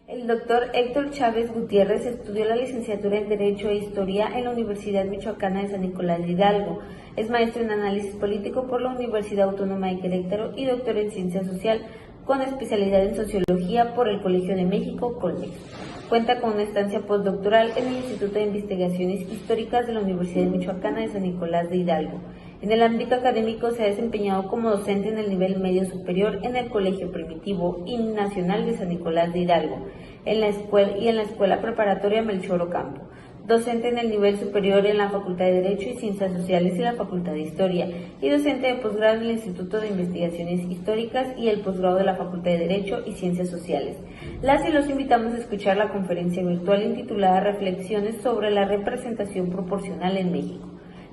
El doctor Héctor Chávez Gutiérrez estudió la licenciatura en Derecho e Historia en la Universidad Michoacana de San Nicolás de Hidalgo. Es maestro en Análisis Político por la Universidad Autónoma de Querétaro y doctor en Ciencia Social con especialidad en Sociología por el Colegio de México, Colmex. Cuenta con una estancia postdoctoral en el Instituto de Investigaciones Históricas de la Universidad Michoacana de San Nicolás de Hidalgo. En el ámbito académico se ha desempeñado como docente en el nivel medio superior en el Colegio Primitivo y Nacional de San Nicolás de Hidalgo, en la escuela preparatoria Melchor Ocampo. Docente en el nivel superior en la Facultad de Derecho y Ciencias Sociales y la Facultad de Historia, y docente de posgrado en el Instituto de Investigaciones Históricas y el posgrado de la Facultad de Derecho y Ciencias Sociales. Las y los invitamos a escuchar la conferencia virtual intitulada Reflexiones sobre la representación proporcional en México,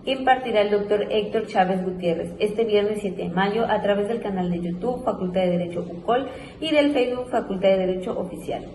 que impartirá el doctor Héctor Chávez Gutiérrez este viernes 7 de mayo a través del canal de YouTube Facultad de Derecho UCOL y del Facebook Facultad de Derecho Oficial.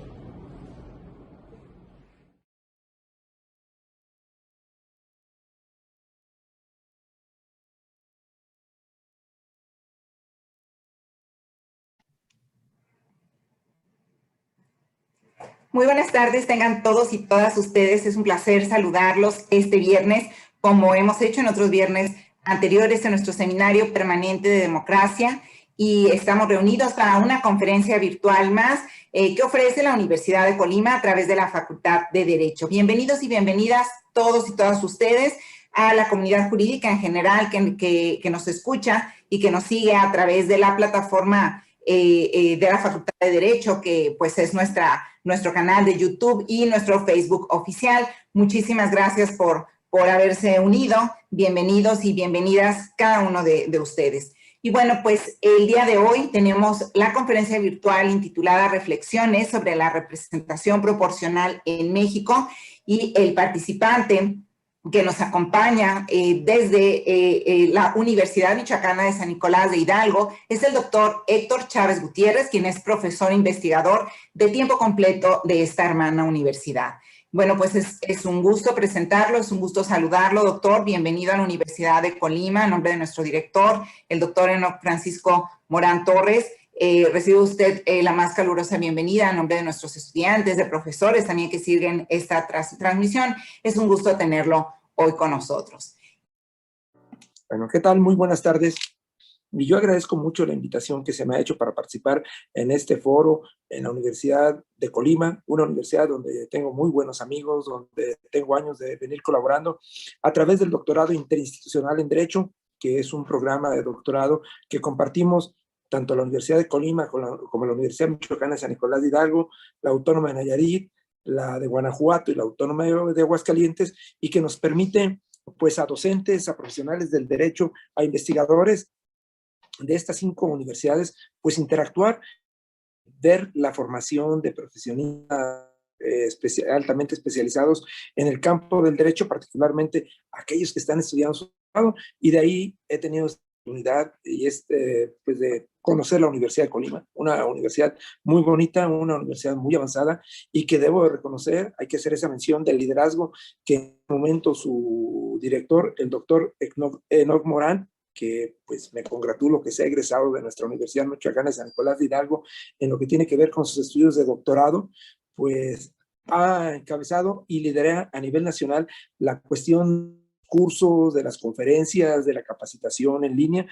Muy buenas tardes, tengan todos y todas ustedes. Es un placer saludarlos este viernes, como hemos hecho en otros viernes anteriores en nuestro seminario permanente de democracia. Y estamos reunidos para una conferencia virtual más que ofrece la Universidad de Colima a través de la Facultad de Derecho. Bienvenidos y bienvenidas todos y todas ustedes, a la comunidad jurídica en general que nos escucha y que nos sigue a través de la plataforma de la Facultad de Derecho, que pues es nuestro canal de YouTube y nuestro Facebook oficial. Muchísimas gracias por haberse unido. Bienvenidos y bienvenidas cada uno de ustedes. Y bueno, pues el día de hoy tenemos la conferencia virtual intitulada Reflexiones sobre la representación proporcional en México, y el participante que nos acompaña desde la Universidad Michoacana de San Nicolás de Hidalgo es el doctor Héctor Chávez Gutiérrez, quien es profesor investigador de tiempo completo de esta hermana universidad. Bueno, pues es un gusto presentarlo, es un gusto saludarlo, doctor. Bienvenido a la Universidad de Colima, en nombre de nuestro director, el doctor Enoc Francisco Morán Torres. Recibe usted la más calurosa bienvenida en nombre de nuestros estudiantes, de profesores también que siguen esta transmisión. Es un gusto tenerlo hoy con nosotros. Bueno, ¿qué tal? Muy buenas tardes. Y yo agradezco mucho la invitación que se me ha hecho para participar en este foro en la Universidad de Colima, una universidad donde tengo muy buenos amigos, donde tengo años de venir colaborando a través del doctorado interinstitucional en Derecho, que es un programa de doctorado que compartimos tanto la Universidad de Colima como la Universidad Michoacana de San Nicolás de Hidalgo, la Autónoma de Nayarit, la de Guanajuato y la Autónoma de Aguascalientes, y que nos permite pues a docentes, a profesionales del derecho, a investigadores de estas 5 universidades, pues interactuar, ver la formación de profesionistas altamente especializados en el campo del derecho, particularmente aquellos que están estudiando su grado, y de ahí he tenido esta oportunidad y pues de conocer la Universidad de Colima, una universidad muy bonita, una universidad muy avanzada, y que debo de reconocer, hay que hacer esa mención del liderazgo que en un momento su director, el doctor Enoc Morán, que pues me congratulo que sea egresado de nuestra Universidad Michoacana de San Nicolás de Hidalgo en lo que tiene que ver con sus estudios de doctorado, pues ha encabezado y lidera a nivel nacional la cuestión cursos, de las conferencias, de la capacitación en línea.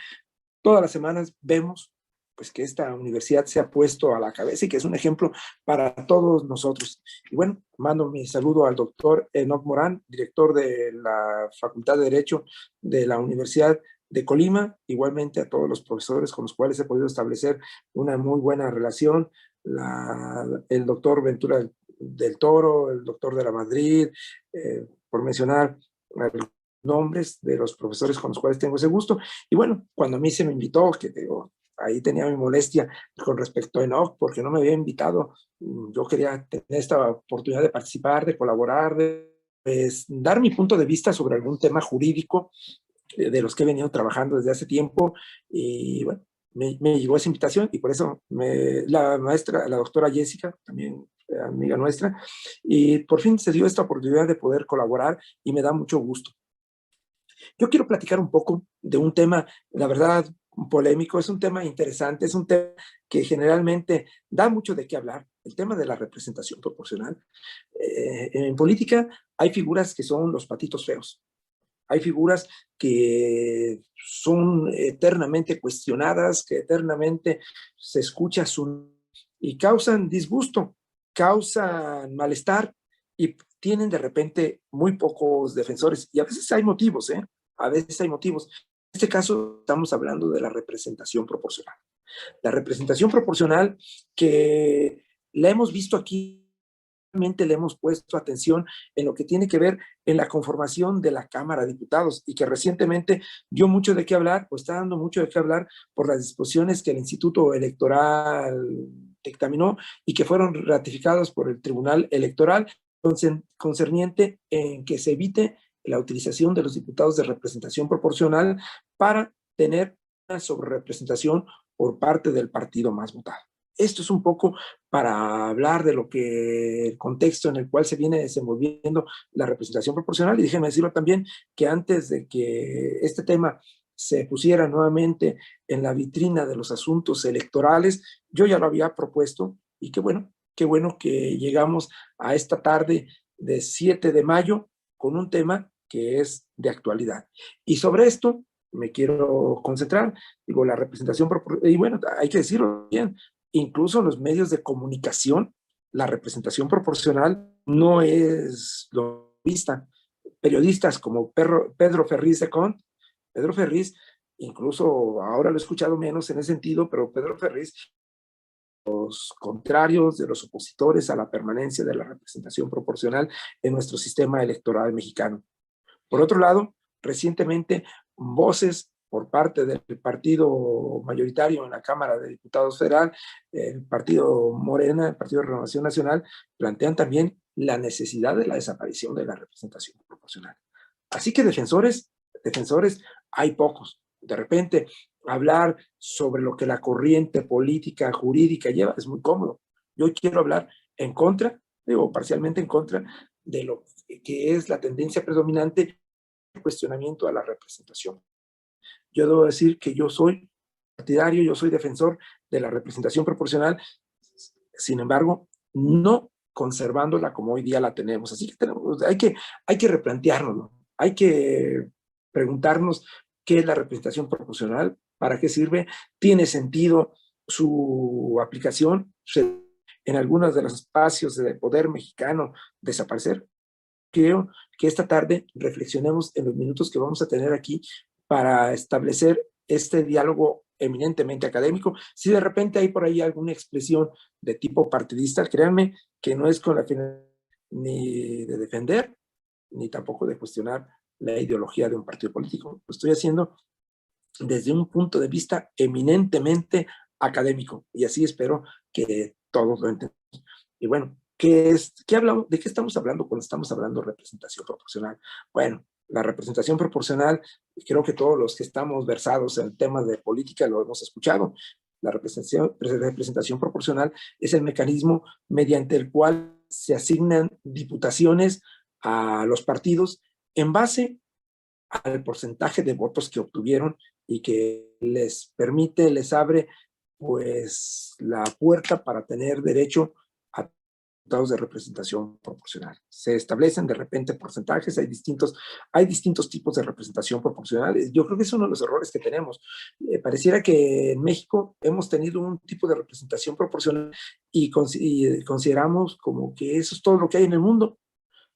Todas las semanas vemos pues que esta universidad se ha puesto a la cabeza y que es un ejemplo para todos nosotros. Y bueno, mando mi saludo al doctor Enoc Morán, director de la Facultad de Derecho de la Universidad de Colima, igualmente a todos los profesores con los cuales he podido establecer una muy buena relación, el doctor Ventura del Toro, el doctor de la Madrid, por mencionar nombres de los profesores con los cuales tengo ese gusto. Y bueno, cuando a mí se me invitó, que digo, ahí tenía mi molestia con respecto a Enoc, porque no me había invitado, yo quería tener esta oportunidad de participar, de colaborar, de pues, dar mi punto de vista sobre algún tema jurídico de los que he venido trabajando desde hace tiempo. Y bueno, me llegó esa invitación, y por eso la maestra, la doctora Jessica, también amiga nuestra, y por fin se dio esta oportunidad de poder colaborar, y me da mucho gusto. Yo quiero platicar un poco de un tema, la verdad, polémico, es un tema interesante, es un tema que generalmente da mucho de qué hablar, el tema de la representación proporcional. En política hay figuras que son los patitos feos, hay figuras que son eternamente cuestionadas, que eternamente se escucha y causan disgusto, causan malestar y tienen de repente muy pocos defensores. Y a veces hay motivos, ¿eh? A veces hay motivos. En este caso estamos hablando de la representación proporcional. La representación proporcional que la hemos visto aquí, le hemos puesto atención en lo que tiene que ver en la conformación de la Cámara de Diputados y que recientemente dio mucho de qué hablar, pues está dando mucho de qué hablar por las disposiciones que el Instituto Electoral dictaminó y que fueron ratificados por el Tribunal Electoral concerniente en que se evite la utilización de los diputados de representación proporcional para tener una sobrerepresentación por parte del partido más votado. Esto es un poco para hablar de lo que el contexto en el cual se viene desenvolviendo la representación proporcional. Y déjenme decirlo también que antes de que este tema se pusiera nuevamente en la vitrina de los asuntos electorales, yo ya lo había propuesto y qué bueno que llegamos a esta tarde de 7 de mayo con un tema que es de actualidad. Y sobre esto me quiero concentrar, digo, la representación proporcional, y bueno, hay que decirlo bien, incluso en los medios de comunicación, la representación proporcional no es lo vista. Periodistas como Pedro Ferriz de Con, Pedro Ferriz, incluso ahora lo he escuchado menos en ese sentido, pero Pedro Ferriz, los contrarios de los opositores a la permanencia de la representación proporcional en nuestro sistema electoral mexicano. Por otro lado, recientemente voces por parte del partido mayoritario en la Cámara de Diputados Federal, el partido Morena, el Partido de Renovación Nacional, plantean también la necesidad de la desaparición de la representación proporcional. Así que defensores hay pocos. De repente, hablar sobre lo que la corriente política, jurídica lleva es muy cómodo. Yo quiero hablar en contra, digo, parcialmente en contra, de lo que es la tendencia predominante, el cuestionamiento a la representación. Yo debo decir que yo soy partidario, yo soy defensor de la representación proporcional, sin embargo, no conservándola como hoy día la tenemos. Así que hay que replanteárnoslo, hay que preguntarnos qué es la representación proporcional, para qué sirve, tiene sentido su aplicación en algunos de los espacios de poder mexicano desaparecer. Creo que esta tarde reflexionemos en los minutos que vamos a tener aquí para establecer este diálogo eminentemente académico. Si de repente hay por ahí alguna expresión de tipo partidista, créanme que no es con la finalidad ni de defender, ni tampoco de cuestionar la ideología de un partido político. Lo estoy haciendo desde un punto de vista eminentemente académico y así espero que todos lo entendamos. Y bueno, ¿de qué estamos hablando cuando estamos hablando de representación proporcional? Bueno, la representación proporcional, creo que todos los que estamos versados en temas de política lo hemos escuchado. La representación proporcional es el mecanismo mediante el cual se asignan diputaciones a los partidos en base al porcentaje de votos que obtuvieron y que les permite, les abre pues la puerta para tener derecho a diputados de representación proporcional. Se establecen de repente porcentajes, hay distintos tipos de representación proporcional. Yo creo que es uno de los errores que tenemos. Pareciera que en México hemos tenido un tipo de representación proporcional y consideramos como que eso es todo lo que hay en el mundo.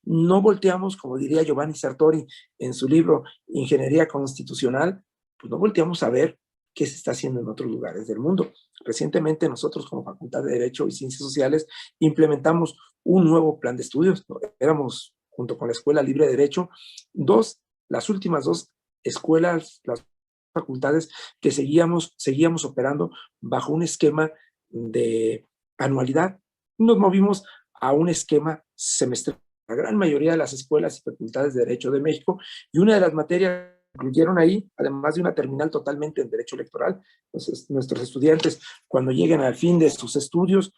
No volteamos, como diría Giovanni Sartori en su libro Ingeniería Constitucional, pues no volteamos a ver qué se está haciendo en otros lugares del mundo. Recientemente nosotros como Facultad de Derecho y Ciencias Sociales implementamos un nuevo plan de estudios. Éramos, junto con la Escuela Libre de Derecho, las últimas dos escuelas, las facultades que seguíamos operando bajo un esquema de anualidad. Nos movimos a un esquema semestral. La gran mayoría de las escuelas y facultades de Derecho de México, y una de las materias que incluyeron ahí, además de una terminal totalmente en Derecho Electoral. Entonces, nuestros estudiantes, cuando lleguen al fin de sus estudios,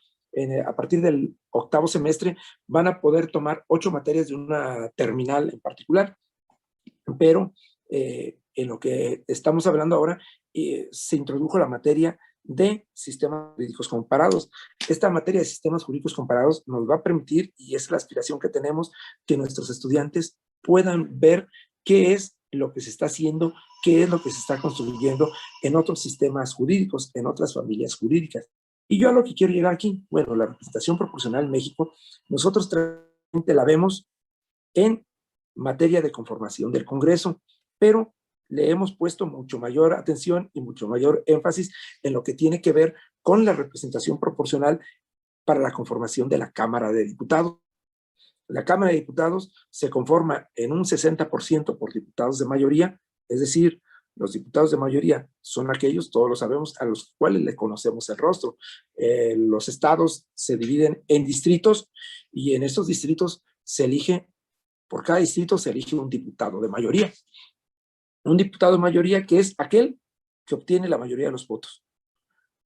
a partir del 8º semestre, van a poder tomar 8 materias de una terminal en particular, pero en lo que estamos hablando ahora, se introdujo la materia de sistemas jurídicos comparados. Esta materia de sistemas jurídicos comparados nos va a permitir, y es la aspiración que tenemos, que nuestros estudiantes puedan ver qué es lo que se está haciendo, qué es lo que se está construyendo en otros sistemas jurídicos, en otras familias jurídicas. Y yo a lo que quiero llegar aquí, bueno, la representación proporcional en México, nosotros la vemos en materia de conformación del Congreso, pero le hemos puesto mucho mayor atención y mucho mayor énfasis en lo que tiene que ver con la representación proporcional para la conformación de la Cámara de Diputados. La Cámara de Diputados se conforma en un 60% por diputados de mayoría, es decir, los diputados de mayoría son aquellos, todos lo sabemos, a los cuales le conocemos el rostro. Los estados se dividen en distritos y en estos distritos se elige, por cada distrito se elige un diputado de mayoría. Un diputado de mayoría que es aquel que obtiene la mayoría de los votos,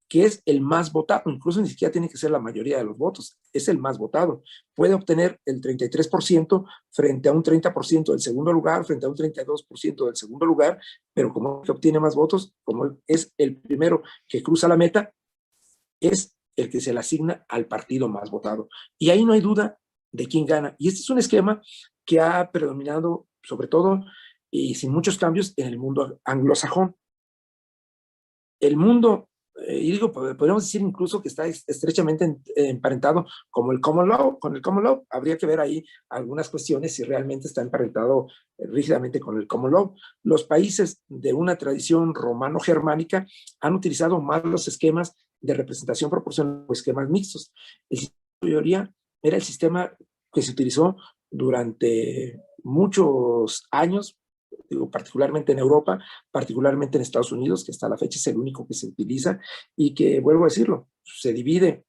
que es el más votado, incluso ni siquiera tiene que ser la mayoría de los votos, es el más votado. Puede obtener el 33% frente a un 30% del segundo lugar, frente a un 32% del segundo lugar, pero como que obtiene más votos, como es el primero que cruza la meta, es el que se le asigna al partido más votado. Y ahí no hay duda de quién gana. Y este es un esquema que ha predominado, sobre todo, y sin muchos cambios, en el mundo anglosajón. El mundo, y digo, podríamos decir incluso que está estrechamente emparentado como el common law, con el common law. Habría que ver ahí algunas cuestiones si realmente está emparentado rígidamente con el common law. Los países de una tradición romano-germánica han utilizado más los esquemas de representación proporcional o esquemas mixtos. El sistema de mayoría era el sistema que se utilizó durante muchos años, digo, particularmente en Europa, particularmente en Estados Unidos, que hasta la fecha es el único que se utiliza, y que, vuelvo a decirlo, se divide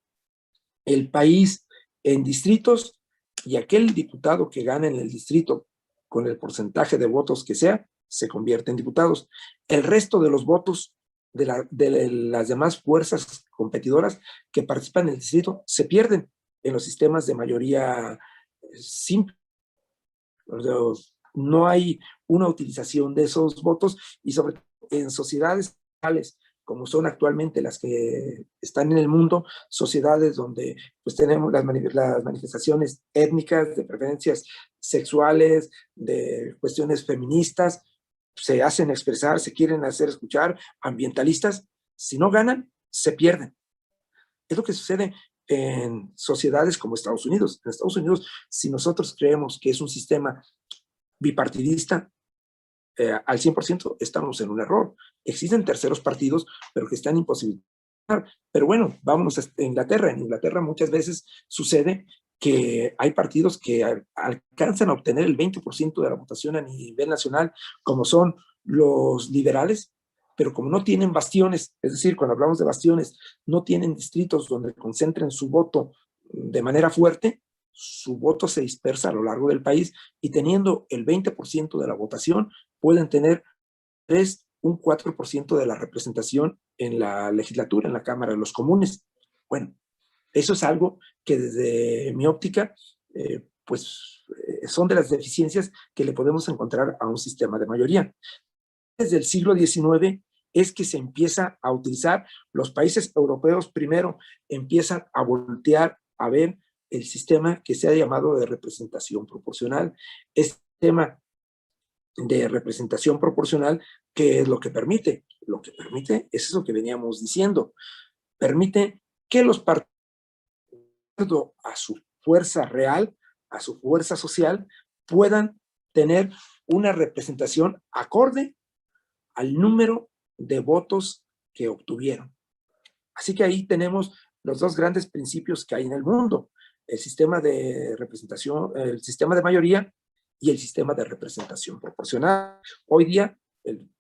el país en distritos y aquel diputado que gana en el distrito con el porcentaje de votos que sea, se convierte en diputados. El resto de los votos de las demás fuerzas competidoras que participan en el distrito se pierden en los sistemas de mayoría simple. No hay una utilización de esos votos, y sobre todo en sociedades como son actualmente las que están en el mundo, sociedades donde pues tenemos las manifestaciones étnicas, de preferencias sexuales, de cuestiones feministas, se hacen expresar, se quieren hacer escuchar, ambientalistas, si no ganan, se pierden. Es lo que sucede en sociedades como Estados Unidos. En Estados Unidos, si nosotros creemos que es un sistema bipartidista, al 100% estamos en un error. Existen terceros partidos, pero que están imposibilitados. Pero bueno, vámonos a Inglaterra. En Inglaterra muchas veces sucede que hay partidos que alcanzan a obtener el 20% de la votación a nivel nacional, como son los liberales, pero como no tienen bastiones, es decir, cuando hablamos de bastiones, no tienen distritos donde concentren su voto de manera fuerte, su voto se dispersa a lo largo del país, y teniendo el 20% de la votación, pueden tener un 4% de la representación en la legislatura, en la Cámara de los Comunes. Bueno, eso es algo que desde mi óptica, son de las deficiencias que le podemos encontrar a un sistema de mayoría. Desde el siglo XIX es que se empieza a utilizar, los países europeos primero empiezan a voltear a ver el sistema que se ha llamado de representación proporcional. Este sistema de representación proporcional, ¿qué es lo que permite? Lo que permite es eso que veníamos diciendo. Permite que los partidos, a su fuerza real, a su fuerza social, puedan tener una representación acorde al número de votos que obtuvieron. Así que ahí tenemos los dos grandes principios que hay en el mundo: el sistema de representación, el sistema de mayoría y el sistema de representación proporcional. Hoy día,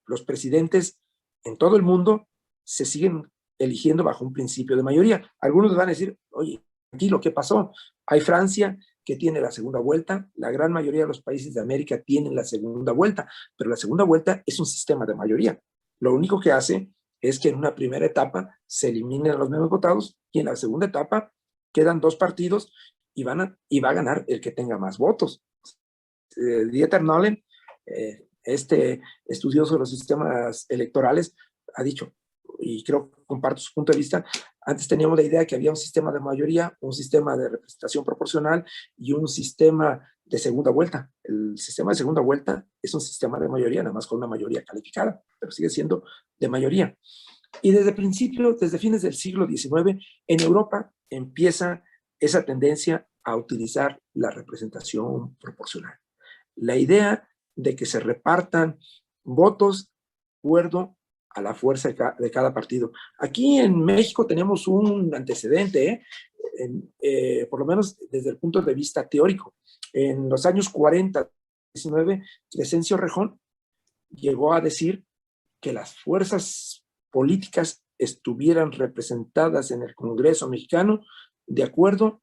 los presidentes en todo el mundo se siguen eligiendo bajo un principio de mayoría. Algunos van a decir, oye, tranquilo, ¿qué pasó? Hay Francia que tiene la segunda vuelta, la gran mayoría de los países de América tienen la segunda vuelta, pero la segunda vuelta es un sistema de mayoría. Lo único que hace es que en una primera etapa se eliminen a los menos votados, y en la segunda etapa quedan dos partidos y va a ganar el que tenga más votos. Dieter Nolen, este estudioso de los sistemas electorales ha dicho, y creo que comparto su punto de vista, antes teníamos la idea que había un sistema de mayoría, un sistema de representación proporcional y un sistema de segunda vuelta. El sistema de segunda vuelta es un sistema de mayoría, nada más con una mayoría calificada, pero sigue siendo de mayoría. Y desde el principio, desde fines del siglo XIX, en Europa empieza esa tendencia a utilizar la representación proporcional. La idea de que se repartan votos de acuerdo a la fuerza de cada partido. Aquí en México tenemos un antecedente, por lo menos desde el punto de vista teórico. En los años 40, 19, Crescencio Rejón llegó a decir que las fuerzas políticas estuvieran representadas en el Congreso mexicano de acuerdo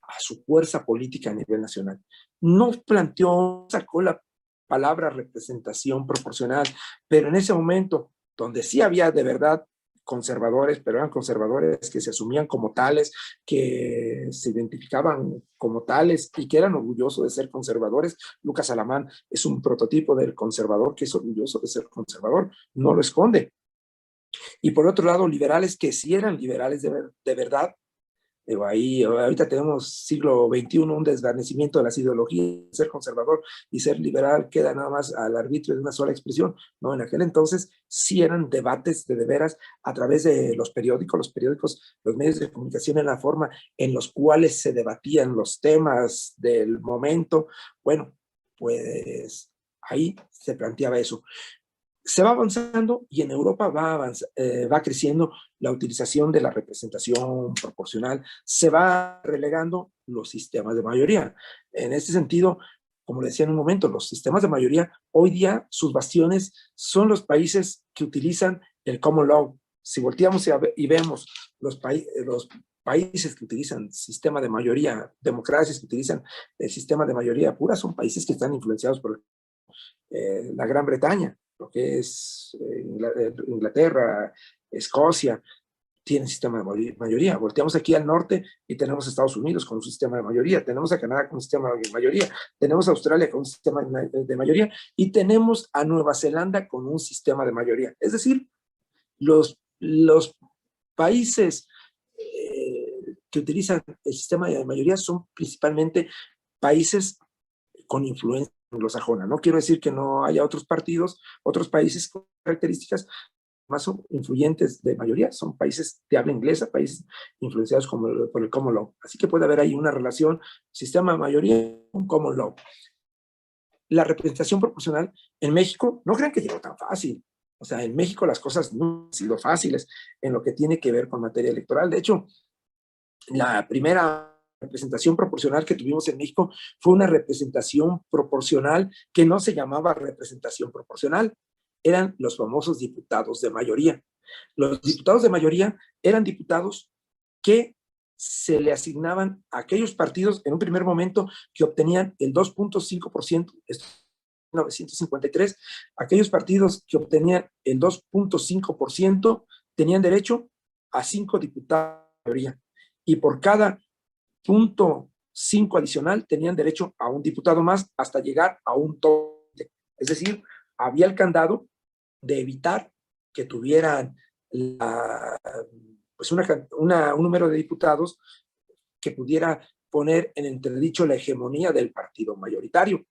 a su fuerza política a nivel nacional. No planteó, sacó la palabra representación proporcional, pero en ese momento, donde sí había de verdad conservadores, pero eran conservadores que se asumían como tales, que se identificaban como tales y que eran orgullosos de ser conservadores. Lucas Alamán es un prototipo del conservador que es orgulloso de ser conservador, no lo esconde. Y por otro lado, liberales que sí eran liberales de verdad. Digo, ahí, ahorita tenemos siglo XXI, un desvanecimiento de las ideologías, ser conservador y ser liberal queda nada más al arbitrio de una sola expresión, ¿no? En aquel entonces sí eran debates de veras a través de los periódicos, los medios de comunicación en la forma en los cuales se debatían los temas del momento. Bueno, pues ahí se planteaba eso. Se va avanzando y en Europa va creciendo la utilización de la representación proporcional, se va relegando los sistemas de mayoría. En este sentido, como le decía en un momento, los sistemas de mayoría, hoy día sus bastiones son los países que utilizan el common law. Si volteamos y vemos los países que utilizan sistema de mayoría, democracias que utilizan el sistema de mayoría pura, son países que están influenciados por la Gran Bretaña, lo que es Inglaterra, Escocia, tienen sistema de mayoría. Volteamos aquí al norte y tenemos a Estados Unidos con un sistema de mayoría, tenemos a Canadá con un sistema de mayoría, tenemos a Australia con un sistema de mayoría y tenemos a Nueva Zelanda con un sistema de mayoría. Es decir, los países que utilizan el sistema de mayoría son principalmente países con influencia anglosajona. No quiero decir que no haya otros partidos, otros países con características más influyentes de mayoría, son países de habla inglesa, países influenciados por el common law. Así que puede haber ahí una relación sistema de mayoría con common law. La representación proporcional en México, no crean que llegó tan fácil. O sea, en México las cosas no han sido fáciles en lo que tiene que ver con materia electoral. De hecho, la primera representación proporcional que tuvimos en México fue una representación proporcional que no se llamaba representación proporcional, eran los famosos diputados de mayoría. Los diputados de mayoría eran diputados que se le asignaban a aquellos partidos en un primer momento que obtenían el 2.5%, esto es 1953, aquellos partidos que obtenían el 2.5% tenían derecho a 5 diputados de mayoría. Y por cada 0.5 adicional tenían derecho a un diputado más hasta llegar a un tope. Es decir, había el candado de evitar que tuvieran pues un número de diputados que pudiera poner en entredicho la hegemonía del partido mayoritario.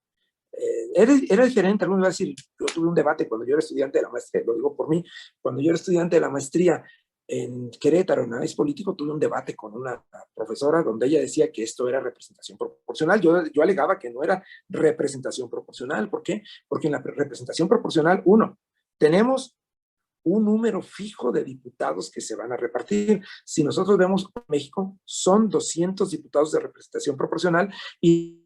Era diferente, algunos van a decir, yo tuve un debate cuando yo era estudiante de la maestría, lo digo por mí, cuando yo era estudiante de la maestría en Querétaro, en análisis político, tuve un debate con una profesora donde ella decía que esto era representación proporcional. Yo alegaba que no era representación proporcional. ¿Por qué? Porque en la representación proporcional, tenemos un número fijo de diputados que se van a repartir. Si nosotros vemos México, son 200 diputados de representación proporcional y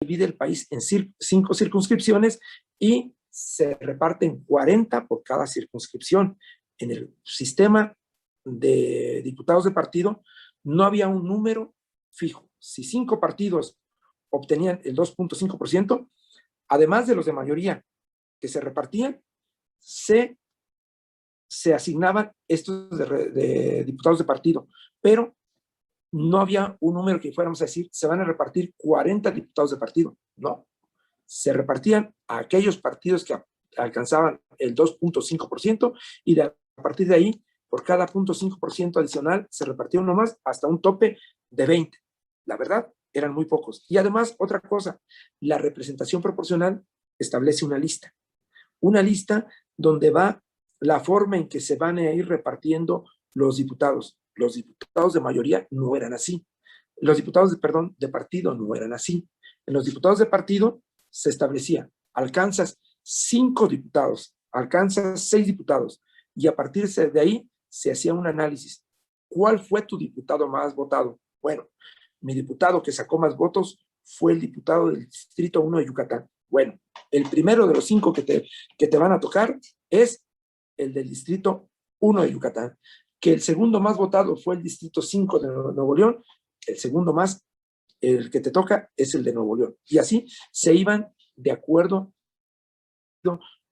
divide el país en 5 circunscripciones y se reparten 40 por cada circunscripción. En el sistema de diputados de partido no había un número fijo. Si 5 partidos obtenían el 2.5%, además de los de mayoría que se repartían, se asignaban estos de diputados de partido, pero no había un número que fuéramos a decir, se van a repartir 40 diputados de partido, no. se repartían a aquellos partidos que alcanzaban el 2.5% y a partir de ahí, por cada 0.5% adicional, se repartía uno más hasta un tope de 20. La verdad, eran muy pocos. Y además, otra cosa, la representación proporcional establece una lista donde va la forma en que se van a ir repartiendo los diputados. Los diputados de mayoría no eran así. Los diputados, de partido no eran así. En los diputados de partido se establecía, alcanzas 5 diputados, alcanzas 6 diputados, y a partir de ahí se hacía un análisis. ¿Cuál fue tu diputado más votado? Bueno, mi diputado que sacó más votos fue el diputado del Distrito 1 de Yucatán. Bueno, el primero de los 5 que te van a tocar es el del Distrito 1 de Yucatán. Que el segundo más votado fue el Distrito 5 de Nuevo León, el segundo más, el que te toca es el de Nuevo León. Y así se iban de acuerdo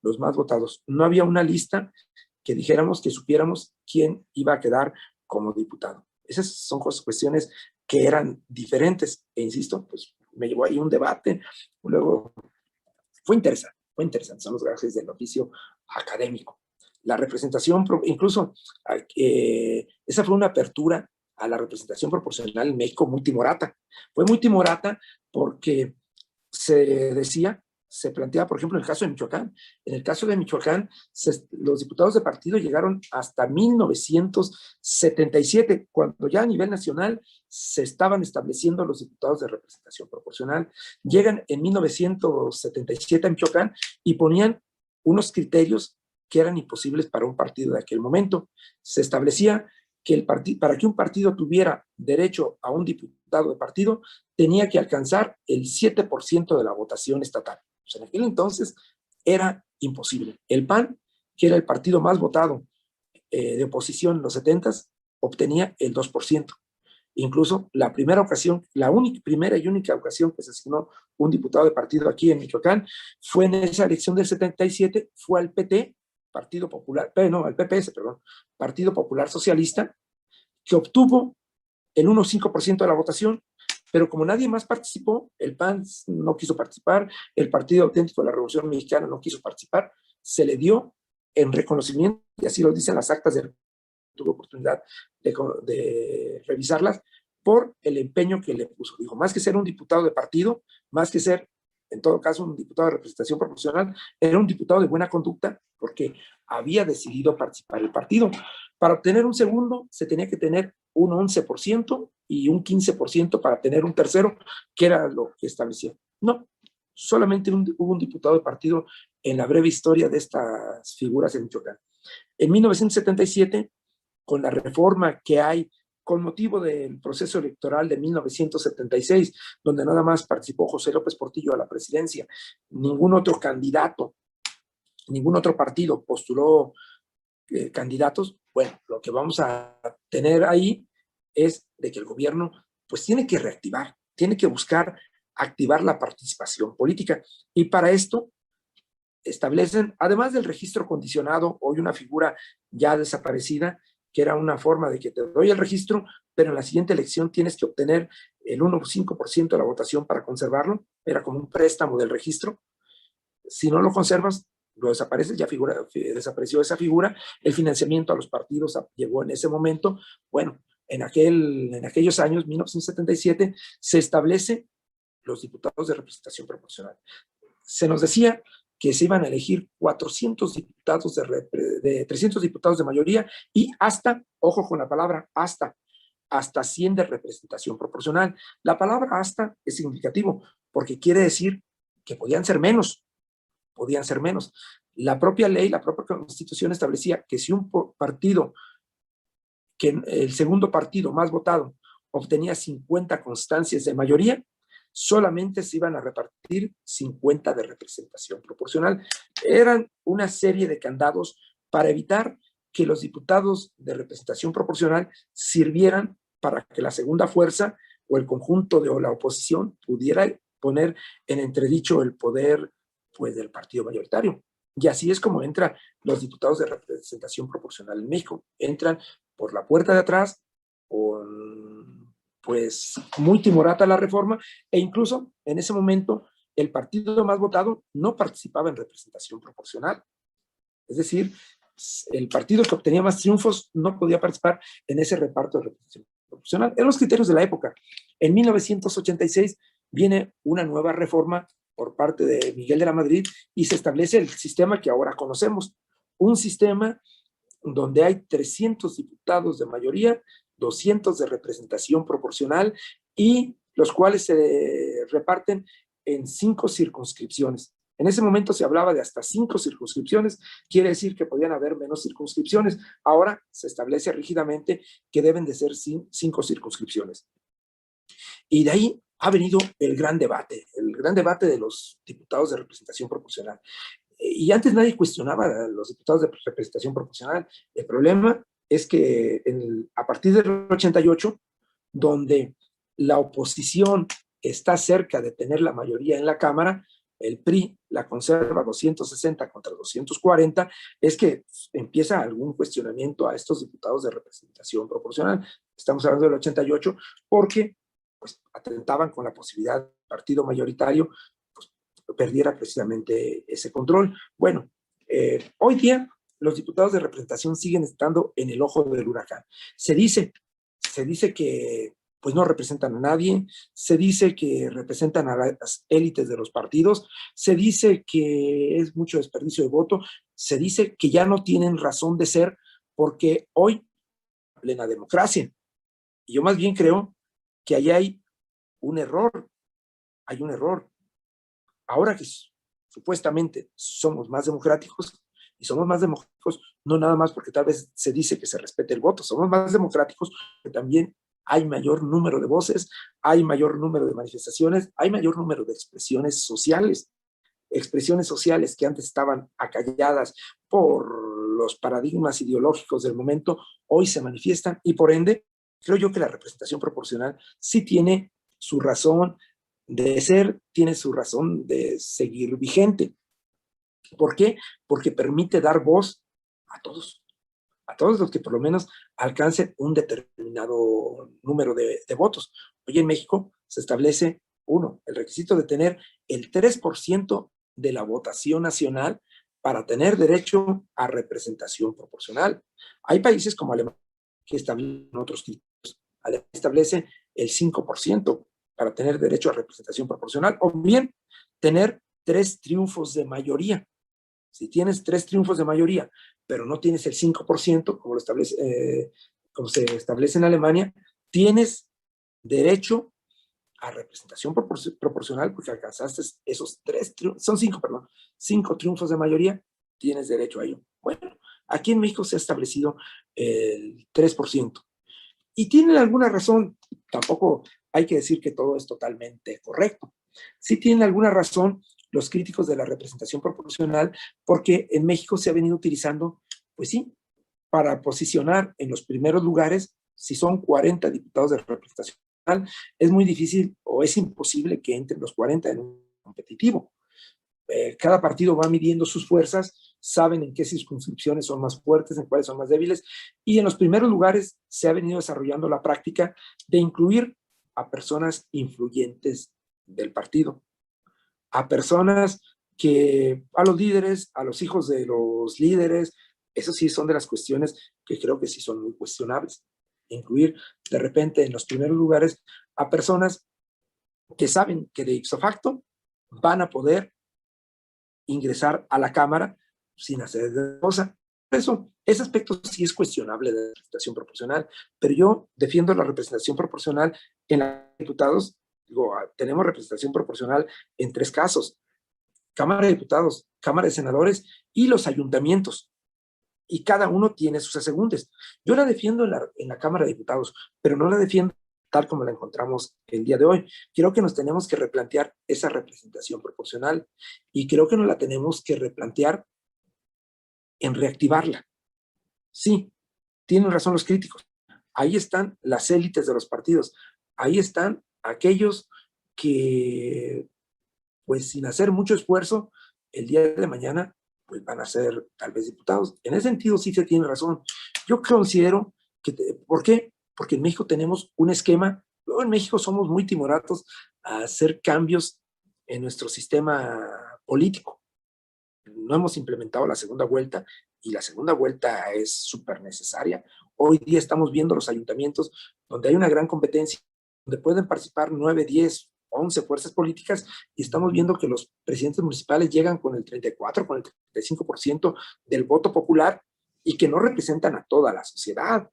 los más votados. No había una lista que dijéramos, que supiéramos quién iba a quedar como diputado. Esas son cuestiones que eran diferentes. E insisto, pues me llevó ahí un debate. Luego fue interesante. Son los gajes del oficio académico. La representación, incluso esa fue una apertura a la representación proporcional en México muy timorata. Fue muy timorata porque se planteaba, por ejemplo, en el caso de Michoacán. En el caso de Michoacán, los diputados de partido llegaron hasta 1977, cuando ya a nivel nacional se estaban estableciendo los diputados de representación proporcional. Llegan en 1977 a Michoacán y ponían unos criterios que eran imposibles para un partido de aquel momento. Se establecía que para que un partido tuviera derecho a un diputado de partido, tenía que alcanzar el 7% de la votación estatal. Pues en aquel entonces era imposible. El PAN, que era el partido más votado de oposición en los 70s, obtenía el 2%. Incluso la primera y única ocasión que se asignó un diputado de partido aquí en Michoacán fue en esa elección del 77, fue al PT, Partido Popular, al PPS, perdón, Partido Popular Socialista, que obtuvo el 1.5% de la votación, pero como nadie más participó, el PAN no quiso participar, el Partido Auténtico de la Revolución Mexicana no quiso participar, se le dio en reconocimiento, y así lo dicen las actas, tuve oportunidad de revisarlas, por el empeño que le puso. Dijo, más que ser un diputado de partido, más que ser, en todo caso, un diputado de representación proporcional, era un diputado de buena conducta porque había decidido participar el partido. Para obtener un segundo, se tenía que tener un 11% y un 15% para tener un tercero, que era lo que establecía. No, solamente hubo un diputado de partido en la breve historia de estas figuras en Michoacán. En 1977, con la reforma que hay con motivo del proceso electoral de 1976, donde nada más participó José López Portillo a la presidencia, ningún otro candidato, ningún otro partido postuló candidatos. Bueno, lo que vamos a tener ahí es de que el gobierno pues tiene que reactivar, tiene que buscar activar la participación política, y para esto establecen, además del registro condicionado, hoy una figura ya desaparecida, que era una forma de que te doy el registro, pero en la siguiente elección tienes que obtener el 1.5% de la votación para conservarlo. Era como un préstamo del registro. Si no lo conservas, lo desapareces, desapareció esa figura. El financiamiento a los partidos llegó en ese momento. Bueno, en aquellos años, 1977, se establece los diputados de representación proporcional. Se nos decía que se iban a elegir 400 diputados de 300 diputados de mayoría y hasta, ojo con la palabra hasta 100 de representación proporcional. La palabra hasta es significativo porque quiere decir que podían ser menos. La propia ley, la propia Constitución establecía que si un partido, que el segundo partido más votado obtenía 50 constancias de mayoría, solamente se iban a repartir 50 de representación proporcional. Eran una serie de candados para evitar que los diputados de representación proporcional sirvieran para que la segunda fuerza o el conjunto de la oposición pudiera poner en entredicho el poder pues, del partido mayoritario. Y así es como entran los diputados de representación proporcional en México. Entran por la puerta de atrás, con pues muy timorata la reforma, e incluso en ese momento el partido más votado no participaba en representación proporcional. Es decir, el partido que obtenía más triunfos no podía participar en ese reparto de representación proporcional. Eran los criterios de la época. En 1986 viene una nueva reforma por parte de Miguel de la Madrid y se establece el sistema que ahora conocemos. Un sistema donde hay 300 diputados de mayoría, 200 de representación proporcional y los cuales se reparten en 5 circunscripciones. En ese momento se hablaba de hasta 5 circunscripciones, quiere decir que podían haber menos circunscripciones. Ahora se establece rígidamente que deben de ser 5 circunscripciones. Y de ahí ha venido el gran debate de los diputados de representación proporcional. Y antes nadie cuestionaba a los diputados de representación proporcional. El problema es que a partir del 88, donde la oposición está cerca de tener la mayoría en la Cámara, el PRI la conserva 260 contra 240, es que empieza algún cuestionamiento a estos diputados de representación proporcional. Estamos hablando del 88 porque pues, atentaban con la posibilidad del partido mayoritario pues, perdiera precisamente ese control. Bueno, hoy día los diputados de representación siguen estando en el ojo del huracán. Se dice que pues no representan a nadie, se dice que representan a las élites de los partidos, se dice que es mucho desperdicio de voto, se dice que ya no tienen razón de ser porque hoy plena democracia. Y yo más bien creo que ahí hay un error. Ahora que supuestamente somos más democráticos, y somos más democráticos no nada más porque tal vez se dice que se respete el voto, somos más democráticos porque también hay mayor número de voces, hay mayor número de manifestaciones, hay mayor número de expresiones sociales que antes estaban acalladas por los paradigmas ideológicos del momento, hoy se manifiestan y por ende, creo yo que la representación proporcional sí tiene su razón de ser, tiene su razón de seguir vigente. ¿Por qué? Porque permite dar voz a todos los que por lo menos alcancen un determinado número de votos. Hoy en México se establece, el requisito de tener el 3% de la votación nacional para tener derecho a representación proporcional. Hay países como Alemania que establecen otros criterios. Alemania establece el 5% para tener derecho a representación proporcional, o bien tener 3 triunfos de mayoría. Si tienes 3 triunfos de mayoría, pero no tienes el 5%, como se establece en Alemania, tienes derecho a representación proporcional porque alcanzaste esos 5 triunfos de mayoría, tienes derecho a ello. Bueno, aquí en México se ha establecido el 3%. Y tienen alguna razón, tampoco hay que decir que todo es totalmente correcto. Sí tienen alguna razón los críticos de la representación proporcional, porque en México se ha venido utilizando, pues sí, para posicionar en los primeros lugares, si son 40 diputados de representación, es muy difícil o es imposible que entren los 40 en un competitivo. Cada partido va midiendo sus fuerzas, saben en qué circunscripciones son más fuertes, en cuáles son más débiles, y en los primeros lugares se ha venido desarrollando la práctica de incluir a personas influyentes del partido, a personas a los líderes, a los hijos de los líderes. Eso sí son de las cuestiones que creo que sí son muy cuestionables. Incluir de repente en los primeros lugares a personas que saben que de ipso facto van a poder ingresar a la Cámara sin hacer de cosa. Ese aspecto sí es cuestionable de la representación proporcional, pero yo defiendo la representación proporcional en los diputados. Tenemos representación proporcional en 3 casos: Cámara de Diputados, Cámara de Senadores y los ayuntamientos. Y cada uno tiene sus asegúnes. Yo la defiendo en la Cámara de Diputados, pero no la defiendo tal como la encontramos el día de hoy. Creo que nos tenemos que replantear esa representación proporcional y creo que nos la tenemos que replantear en reactivarla. Sí, tienen razón los críticos. Ahí están las élites de los partidos. Ahí están aquellos que, pues sin hacer mucho esfuerzo, el día de mañana pues van a ser tal vez diputados. En ese sentido sí se tiene razón. Yo considero que, ¿por qué? Porque en México tenemos un esquema, luego en México somos muy timoratos a hacer cambios en nuestro sistema político. No hemos implementado la segunda vuelta y la segunda vuelta es súper necesaria. Hoy día estamos viendo los ayuntamientos donde hay una gran competencia, donde pueden participar 9, 10, 11 fuerzas políticas y estamos viendo que los presidentes municipales llegan con el 34, con el 35% del voto popular y que no representan a toda la sociedad.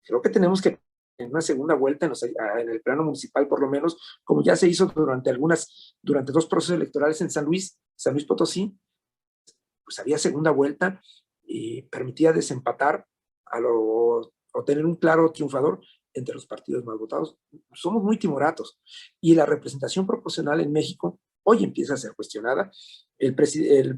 Creo que tenemos que en una segunda vuelta en el plano municipal, por lo menos, como ya se hizo durante 2 procesos electorales en San Luis Potosí, pues había segunda vuelta y permitía desempatar o tener un claro triunfador entre los partidos más votados. Somos muy timoratos y la representación proporcional en México hoy empieza a ser cuestionada. El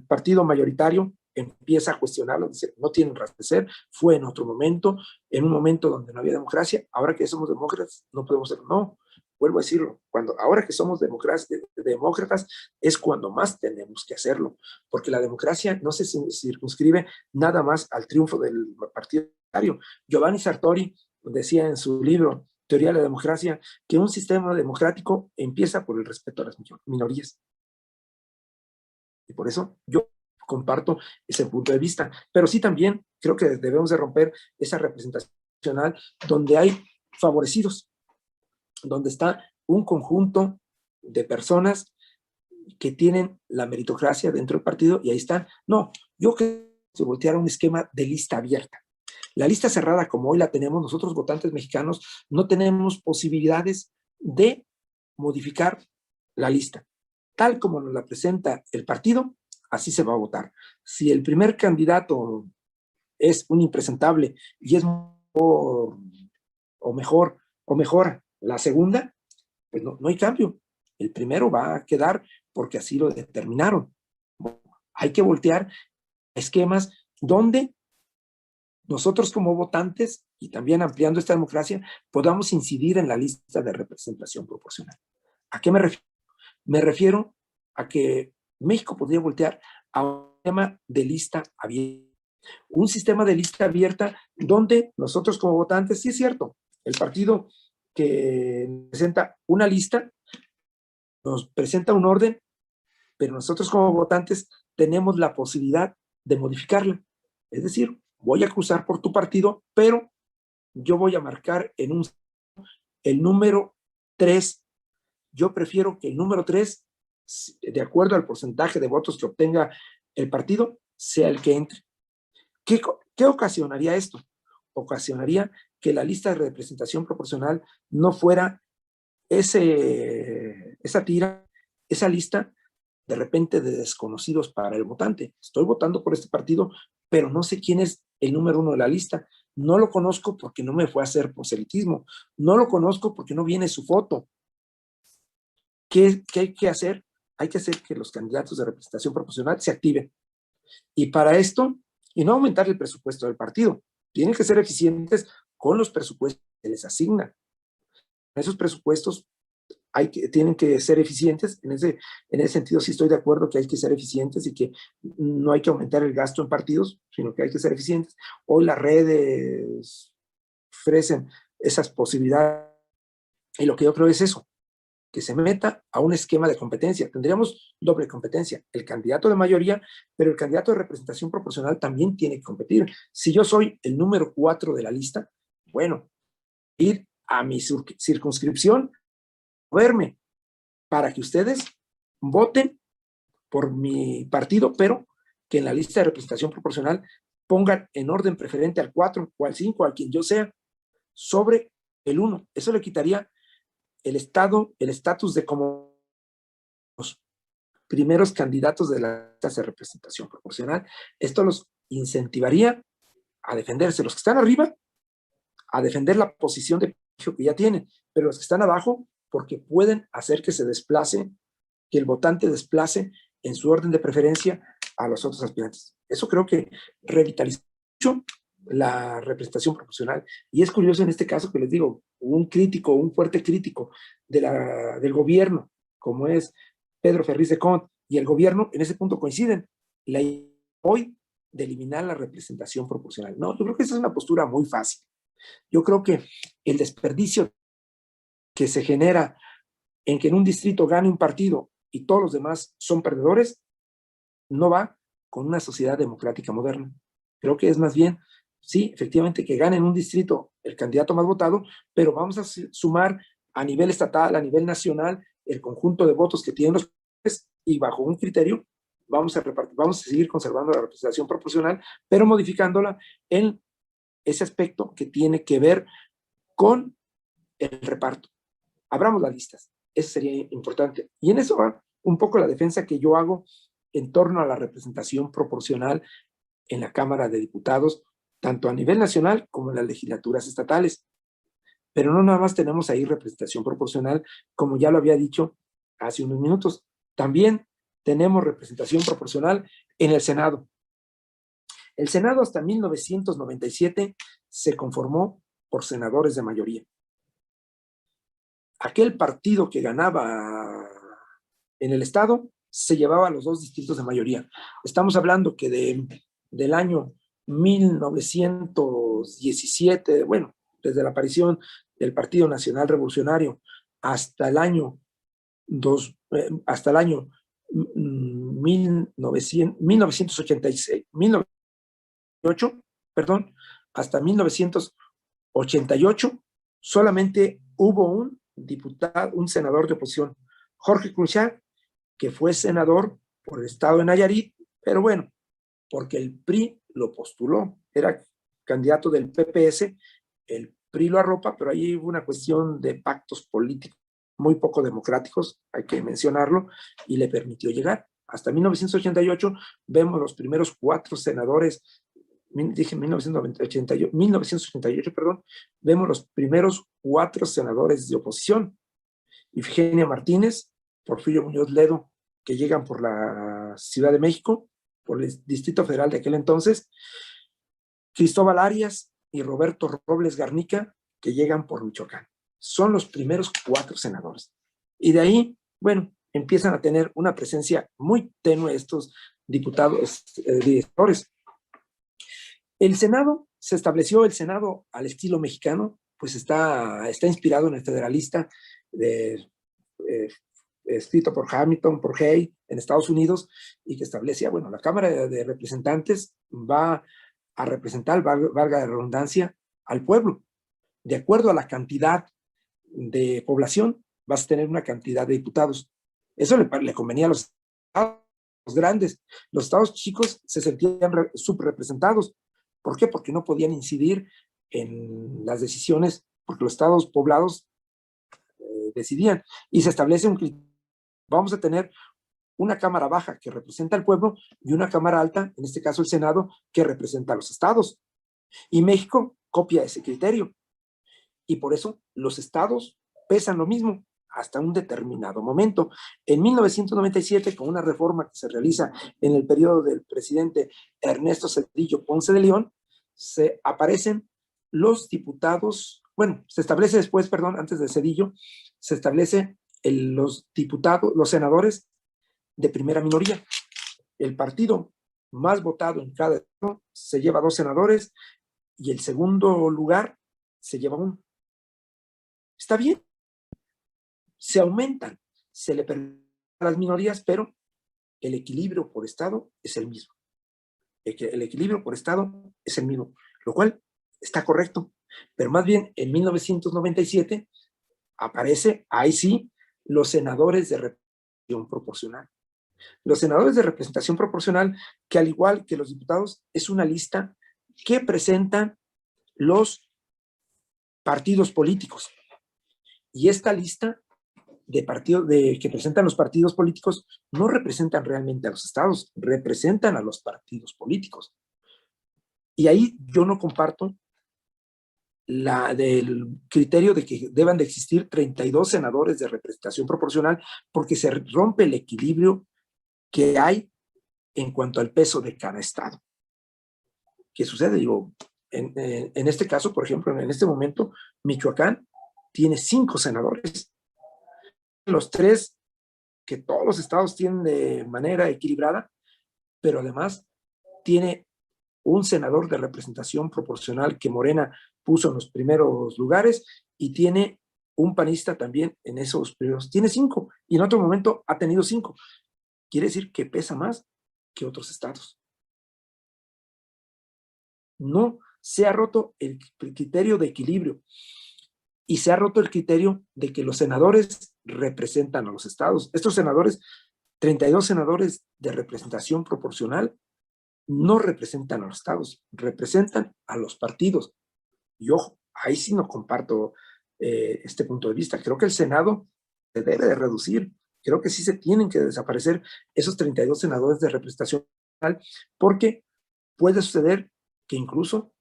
partido mayoritario empieza a cuestionarlo, dice, no tienen razón de ser, fue en otro momento, en un momento donde no había democracia, ahora que somos demócratas no podemos ser, no, vuelvo a decirlo, ahora que somos demócratas es cuando más tenemos que hacerlo, porque la democracia no se circunscribe nada más al triunfo del partido. Giovanni Sartori decía en su libro Teoría de la Democracia que un sistema democrático empieza por el respeto a las minorías. Y por eso yo comparto ese punto de vista. Pero sí también creo que debemos de romper esa representación nacional donde hay favorecidos, donde está un conjunto de personas que tienen la meritocracia dentro del partido y ahí están. No, yo creo que se volteara un esquema de lista abierta. La lista cerrada, como hoy la tenemos, nosotros votantes mexicanos no tenemos posibilidades de modificar la lista. Tal como nos la presenta el partido, así se va a votar. Si el primer candidato es un impresentable y es mejor la segunda, pues no hay cambio. El primero va a quedar porque así lo determinaron. Hay que voltear esquemas donde nosotros como votantes, y también ampliando esta democracia, podamos incidir en la lista de representación proporcional. ¿A qué me refiero? Me refiero a que México podría voltear a un sistema de lista abierta. Un sistema de lista abierta donde nosotros como votantes, sí es cierto, el partido que presenta una lista nos presenta un orden, pero nosotros como votantes tenemos la posibilidad de modificarla. Es decir, voy a cruzar por tu partido, pero yo voy a marcar el número 3. Yo prefiero que el número 3, de acuerdo al porcentaje de votos que obtenga el partido, sea el que entre. ¿Qué ocasionaría esto? Ocasionaría que la lista de representación proporcional no fuera esa lista de repente de desconocidos para el votante. Estoy votando por este partido, pero no sé quién es el número 1 de la lista. No lo conozco porque no me fue a hacer proselitismo. No lo conozco porque no viene su foto. ¿Qué hay que hacer? Hay que hacer que los candidatos de representación proporcional se activen. Y para esto, y no aumentar el presupuesto del partido, tienen que ser eficientes con los presupuestos que les asignan. Esos presupuestos tienen que ser eficientes. En ese sentido sí estoy de acuerdo que hay que ser eficientes y que no hay que aumentar el gasto en partidos, sino que hay que ser eficientes. Hoy las redes ofrecen esas posibilidades y lo que yo creo es eso, que se meta a un esquema de competencia. Tendríamos doble competencia, el candidato de mayoría, pero el candidato de representación proporcional también tiene que competir. Si yo soy el número 4 de la lista, bueno, ir a mi circunscripción, verme, para que ustedes voten por mi partido, pero que en la lista de representación proporcional pongan en orden preferente al 4 o al 5, al quien yo sea, sobre el 1. Eso le quitaría el estatus de como los primeros candidatos de la lista de representación proporcional. Esto los incentivaría a defenderse. Los que están arriba, a defender la posición de que ya tienen, pero los que están abajo, porque pueden hacer que se desplace, que el votante desplace en su orden de preferencia a los otros aspirantes. Eso creo que revitaliza mucho la representación proporcional. Y es curioso en este caso que les digo, un fuerte crítico del gobierno, como es Pedro Ferriz de Cont, y el gobierno en ese punto coinciden. La idea hoy de eliminar la representación proporcional. No, yo creo que esa es una postura muy fácil. Yo creo que el desperdicio que se genera en que en un distrito gane un partido y todos los demás son perdedores, no va con una sociedad democrática moderna. Creo que es más bien, sí, efectivamente, que gane en un distrito el candidato más votado, pero vamos a sumar a nivel estatal, a nivel nacional, el conjunto de votos que tienen los países, y bajo un criterio vamos a seguir conservando la representación proporcional, pero modificándola en ese aspecto que tiene que ver con el reparto. Abramos las listas, eso sería importante. Y en eso va un poco la defensa que yo hago en torno a la representación proporcional en la Cámara de Diputados, tanto a nivel nacional como en las legislaturas estatales. Pero no nada más tenemos ahí representación proporcional, como ya lo había dicho hace unos minutos. También tenemos representación proporcional en el Senado. El Senado hasta 1997 se conformó por senadores de mayoría. Aquel partido que ganaba en el Estado se llevaba los dos distritos de mayoría. Estamos hablando que del año 1917, bueno, desde la aparición del Partido Nacional Revolucionario hasta el año 1986, 1908, perdón, hasta 1988, solamente hubo un diputado, un senador de oposición, Jorge Cruzat, que fue senador por el estado de Nayarit, pero bueno, porque el PRI lo postuló, era candidato del PPS, el PRI lo arropa, pero ahí hubo una cuestión de pactos políticos muy poco democráticos, hay que mencionarlo, y le permitió llegar. Hasta 1988 vemos los primeros 4 senadores, dije 1988, perdón, vemos los primeros 4 senadores de oposición. Ifigenia Martínez, Porfirio Muñoz Ledo, que llegan por la Ciudad de México, por el Distrito Federal de aquel entonces, Cristóbal Arias y Roberto Robles Garnica, que llegan por Michoacán. Son los primeros 4 senadores. Y de ahí, bueno, empiezan a tener una presencia muy tenue estos diputados, directores. El Senado, se estableció el Senado al estilo mexicano, pues está inspirado en el federalista escrito por Hamilton, por Hay, en Estados Unidos, y que establecía, bueno, la Cámara de Representantes va a representar, valga la redundancia, al pueblo. De acuerdo a la cantidad de población, vas a tener una cantidad de diputados. Eso le convenía a los estados grandes. Los estados chicos se sentían subrepresentados. ¿Por qué? Porque no podían incidir en las decisiones, porque los estados poblados decidían. Y se establece un criterio. Vamos a tener una cámara baja que representa al pueblo y una cámara alta, en este caso el Senado, que representa a los estados. Y México copia ese criterio. Y por eso los estados pesan lo mismo hasta un determinado momento. En 1997, con una reforma que se realiza en el periodo del presidente Ernesto Zedillo Ponce de León, se aparecen los diputados, bueno, se establece después, perdón, antes de Zedillo, se establece los diputados, los senadores de primera minoría. El partido más votado en cada estado se lleva 2 senadores y el segundo lugar se lleva 1. Está bien, se aumentan, se le permiten a las minorías, pero el equilibrio por estado es el mismo. El equilibrio por estado es el mismo, lo cual está correcto. Pero más bien en 1997 aparece, ahí sí, los senadores de representación proporcional. Los senadores de representación proporcional, que al igual que los diputados, es una lista que presentan los partidos políticos. Y esta lista que presentan los partidos políticos no representan realmente a los estados, representan a los partidos políticos. Y ahí yo no comparto del criterio de que deban de existir 32 senadores de representación proporcional, porque se rompe el equilibrio que hay en cuanto al peso de cada estado. ¿Qué sucede? Digo, en este caso, por ejemplo, en este momento, Michoacán tiene 5 senadores. Los 3 que todos los estados tienen de manera equilibrada, pero además tiene un senador de representación proporcional que Morena puso en los primeros lugares y tiene un panista también en esos periodos tiene 5 y en otro momento ha tenido 5. Quiere decir que pesa más que otros estados. No, se ha roto el criterio de equilibrio y se ha roto el criterio de que los senadores representan a los estados. Estos senadores, 32 senadores de representación proporcional, no representan a los estados, representan a los partidos. Y ojo, ahí sí no comparto este punto de vista. Creo que el Senado se debe de reducir. Creo que sí se tienen que desaparecer esos 32 senadores de representación proporcional, porque puede suceder que incluso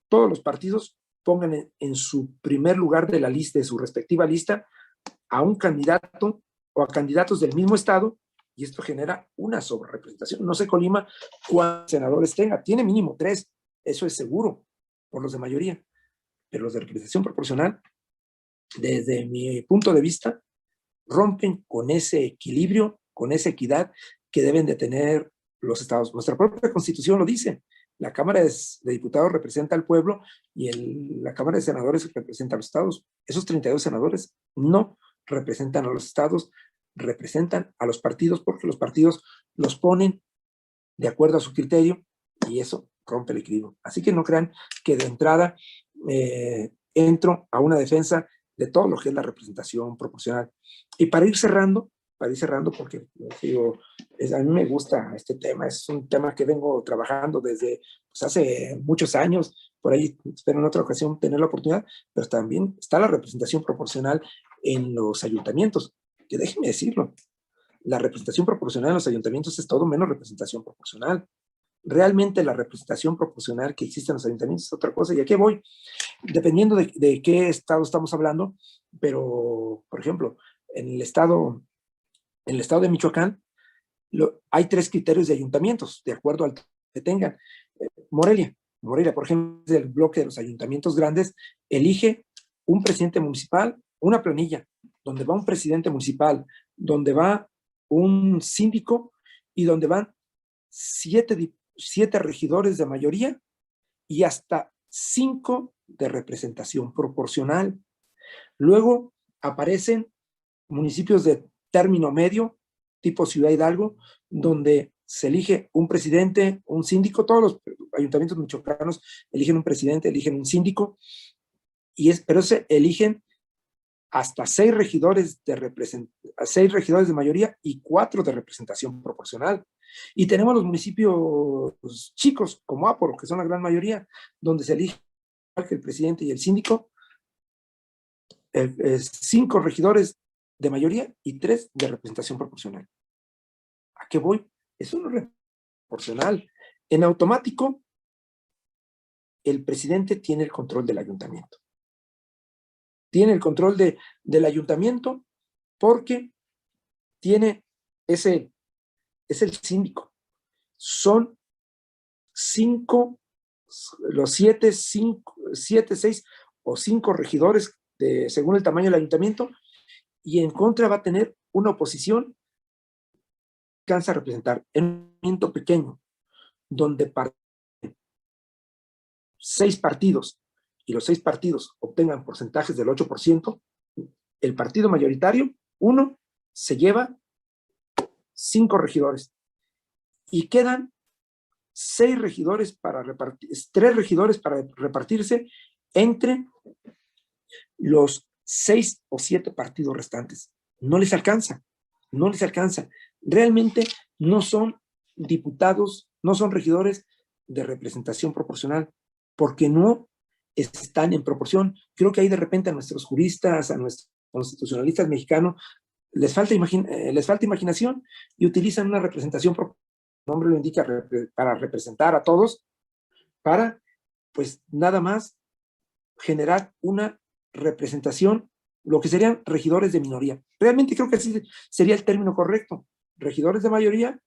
todos los partidos pongan en su primer lugar de la lista, de su respectiva lista, a un candidato o a candidatos del mismo estado, y esto genera una sobrerepresentación. No sé, Colima, cuántos senadores tenga, tiene mínimo 3, eso es seguro, por los de mayoría, pero los de representación proporcional, desde mi punto de vista, rompen con ese equilibrio, con esa equidad que deben de tener los estados. Nuestra propia Constitución lo dice. La Cámara de Diputados representa al pueblo y la Cámara de Senadores representa a los estados. Esos 32 senadores no representan a los estados, representan a los partidos, porque los partidos los ponen de acuerdo a su criterio y eso rompe el equilibrio. Así que no crean que de entrada entro a una defensa de todo lo que es la representación proporcional. Y para ir cerrando, porque digo, a mí me gusta este tema, es un tema que vengo trabajando desde pues, hace muchos años, por ahí espero en otra ocasión tener la oportunidad, pero también está la representación proporcional en los ayuntamientos, que déjenme decirlo, la representación proporcional en los ayuntamientos es todo menos representación proporcional. Realmente la representación proporcional que existe en los ayuntamientos es otra cosa, y a qué voy, dependiendo de qué estado estamos hablando, pero, por ejemplo, en el estado de Michoacán, hay 3 criterios de ayuntamientos, de acuerdo al que tengan. Morelia, por ejemplo, del bloque de los ayuntamientos grandes, elige un presidente municipal, una planilla, donde va un presidente municipal, donde va un síndico y donde van 7 regidores de mayoría y hasta 5 de representación proporcional. Luego aparecen municipios de término medio, tipo Ciudad Hidalgo, donde se elige un presidente, un síndico, todos los ayuntamientos michoacanos eligen un presidente, eligen un síndico, pero se eligen hasta 6 regidores de mayoría y 4 de representación proporcional. Y tenemos los municipios chicos, como Áporo, que son la gran mayoría, donde se elige el presidente y el síndico, 5 regidores de mayoría y 3 de representación proporcional. ¿A qué voy? Es una proporcional. En automático, el presidente tiene el control del ayuntamiento. Tiene el control del ayuntamiento porque es el síndico. Son 5, los 7, 6 o 5 regidores según el tamaño del ayuntamiento, y en contra va a tener una oposición que alcanza a representar en un ayuntamiento pequeño, donde parten 6 partidos y los 6 partidos obtengan porcentajes del 8%, el partido mayoritario, uno, se lleva 5 regidores y quedan 6 regidores para repartir, 3 regidores para repartirse entre los 6 o 7 partidos restantes. No les alcanza. Realmente no son diputados, no son regidores de representación proporcional, porque no están en proporción. Creo que ahí de repente a nuestros juristas, a nuestros constitucionalistas mexicanos, les falta imaginación y utilizan una representación proporcional, el nombre lo indica, para representar a todos, para, pues, nada más generar una representación, lo que serían regidores de minoría. Realmente creo que así sería el término correcto. Regidores de mayoría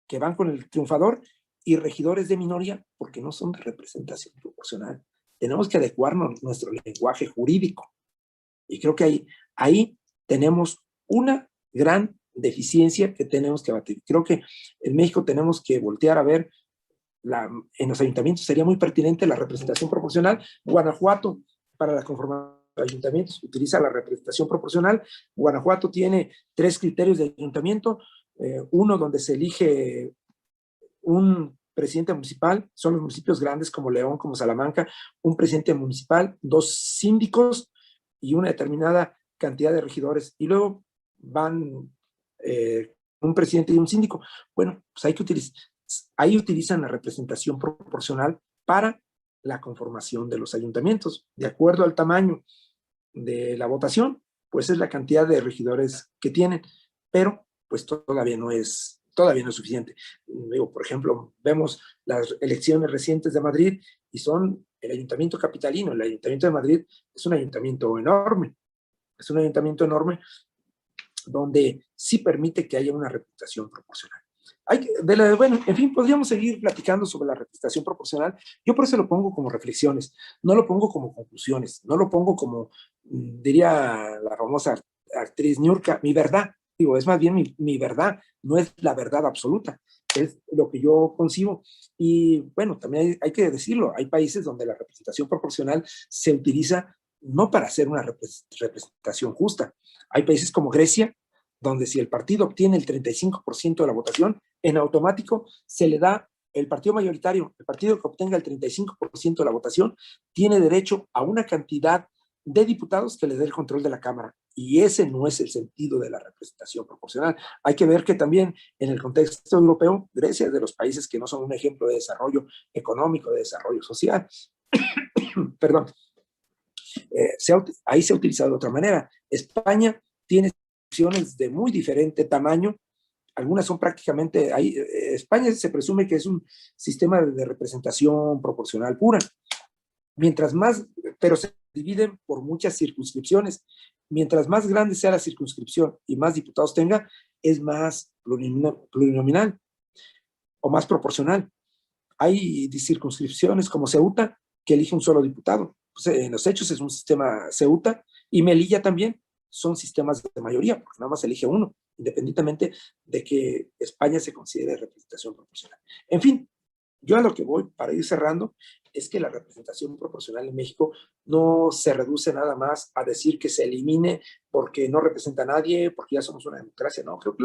que van con el triunfador y regidores de minoría porque no son de representación proporcional. Tenemos que adecuarnos nuestro lenguaje jurídico. Y creo que ahí tenemos una gran deficiencia que tenemos que abatir. Creo que en México tenemos que voltear a ver, en los ayuntamientos sería muy pertinente la representación proporcional. Guanajuato, para la conformación ayuntamientos utiliza la representación proporcional. Guanajuato tiene 3 criterios de ayuntamiento. Uno donde se elige un presidente municipal, son los municipios grandes como León, como Salamanca, un presidente municipal, 2 síndicos y una determinada cantidad de regidores. Y luego van un presidente y un síndico. Bueno, pues ahí utilizan la representación proporcional para la conformación de los ayuntamientos. De acuerdo al tamaño de la votación, pues es la cantidad de regidores que tienen, pero pues todavía no es suficiente. Digo, por ejemplo, vemos las elecciones recientes de Madrid y son el ayuntamiento capitalino. El ayuntamiento de Madrid es un ayuntamiento enorme. Es un ayuntamiento enorme donde sí permite que haya una representación proporcional. Bueno, en fin, podríamos seguir platicando sobre la representación proporcional. Yo por eso lo pongo como reflexiones, no lo pongo como conclusiones, no lo pongo como, diría la famosa actriz Niurka, mi verdad. Digo, es más bien mi verdad, no es la verdad absoluta, es lo que yo concibo. Y bueno, también hay que decirlo, hay países donde la representación proporcional se utiliza no para hacer una representación justa. Hay países como Grecia, donde si el partido obtiene el 35% de la votación, en automático se le da el partido mayoritario, el partido que obtenga el 35% de la votación, tiene derecho a una cantidad de diputados que le dé el control de la Cámara. Y ese no es el sentido de la representación proporcional. Hay que ver que también en el contexto europeo, Grecia es de los países que no son un ejemplo de desarrollo económico, de desarrollo social. Perdón. Ahí se ha utilizado de otra manera. España tiene secciones de muy diferente tamaño. Algunas son prácticamente, España se presume que es un sistema de representación proporcional pura. Mientras más, pero se dividen por muchas circunscripciones. Mientras más grande sea la circunscripción y más diputados tenga, es más plurinominal o más proporcional. Hay circunscripciones como Ceuta que elige un solo diputado. Pues en los hechos es un sistema Ceuta, y Melilla también son sistemas de mayoría, porque nada más elige uno, independientemente de que España se considere representación proporcional. En fin, yo a lo que voy, para ir cerrando, es que la representación proporcional en México no se reduce nada más a decir que se elimine porque no representa a nadie, porque ya somos una democracia. No, creo que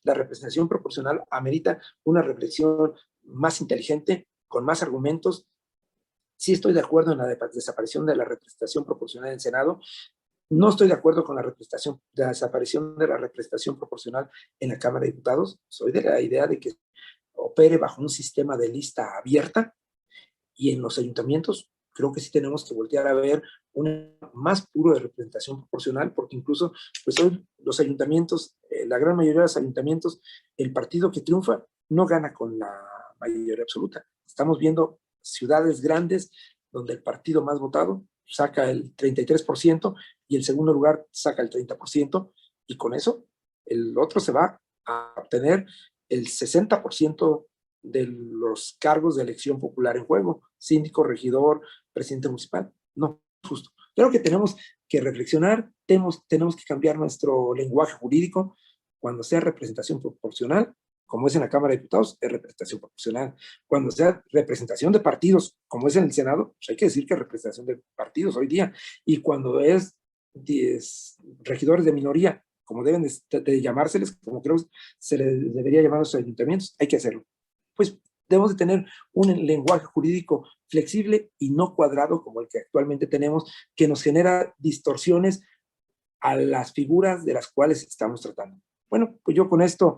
la representación proporcional amerita una reflexión más inteligente, con más argumentos. Sí estoy de acuerdo en la desaparición de la representación proporcional en el Senado. No estoy de acuerdo con la desaparición de la representación proporcional en la Cámara de Diputados. Soy de la idea de que opere bajo un sistema de lista abierta, y en los ayuntamientos creo que sí tenemos que voltear a ver una más puro de representación proporcional, porque incluso pues hoy los ayuntamientos, la gran mayoría de los ayuntamientos, el partido que triunfa no gana con la mayoría absoluta. Estamos viendo ciudades grandes donde el partido más votado saca el 33% y el segundo lugar saca el 30%, y con eso el otro se va a obtener el 60% de los cargos de elección popular en juego, síndico, regidor, presidente municipal. No, justo. Creo que tenemos que reflexionar, tenemos que cambiar nuestro lenguaje jurídico. Cuando sea representación proporcional, como es en la Cámara de Diputados, es representación proporcional. Cuando sea representación de partidos, como es en el Senado, pues hay que decir que es representación de partidos hoy día. Y cuando es regidores de minoría, como deben de llamárseles, como creo se les debería llamar a los ayuntamientos, hay que hacerlo. Pues debemos de tener un lenguaje jurídico flexible y no cuadrado como el que actualmente tenemos, que nos genera distorsiones a las figuras de las cuales estamos tratando. Bueno, pues yo con esto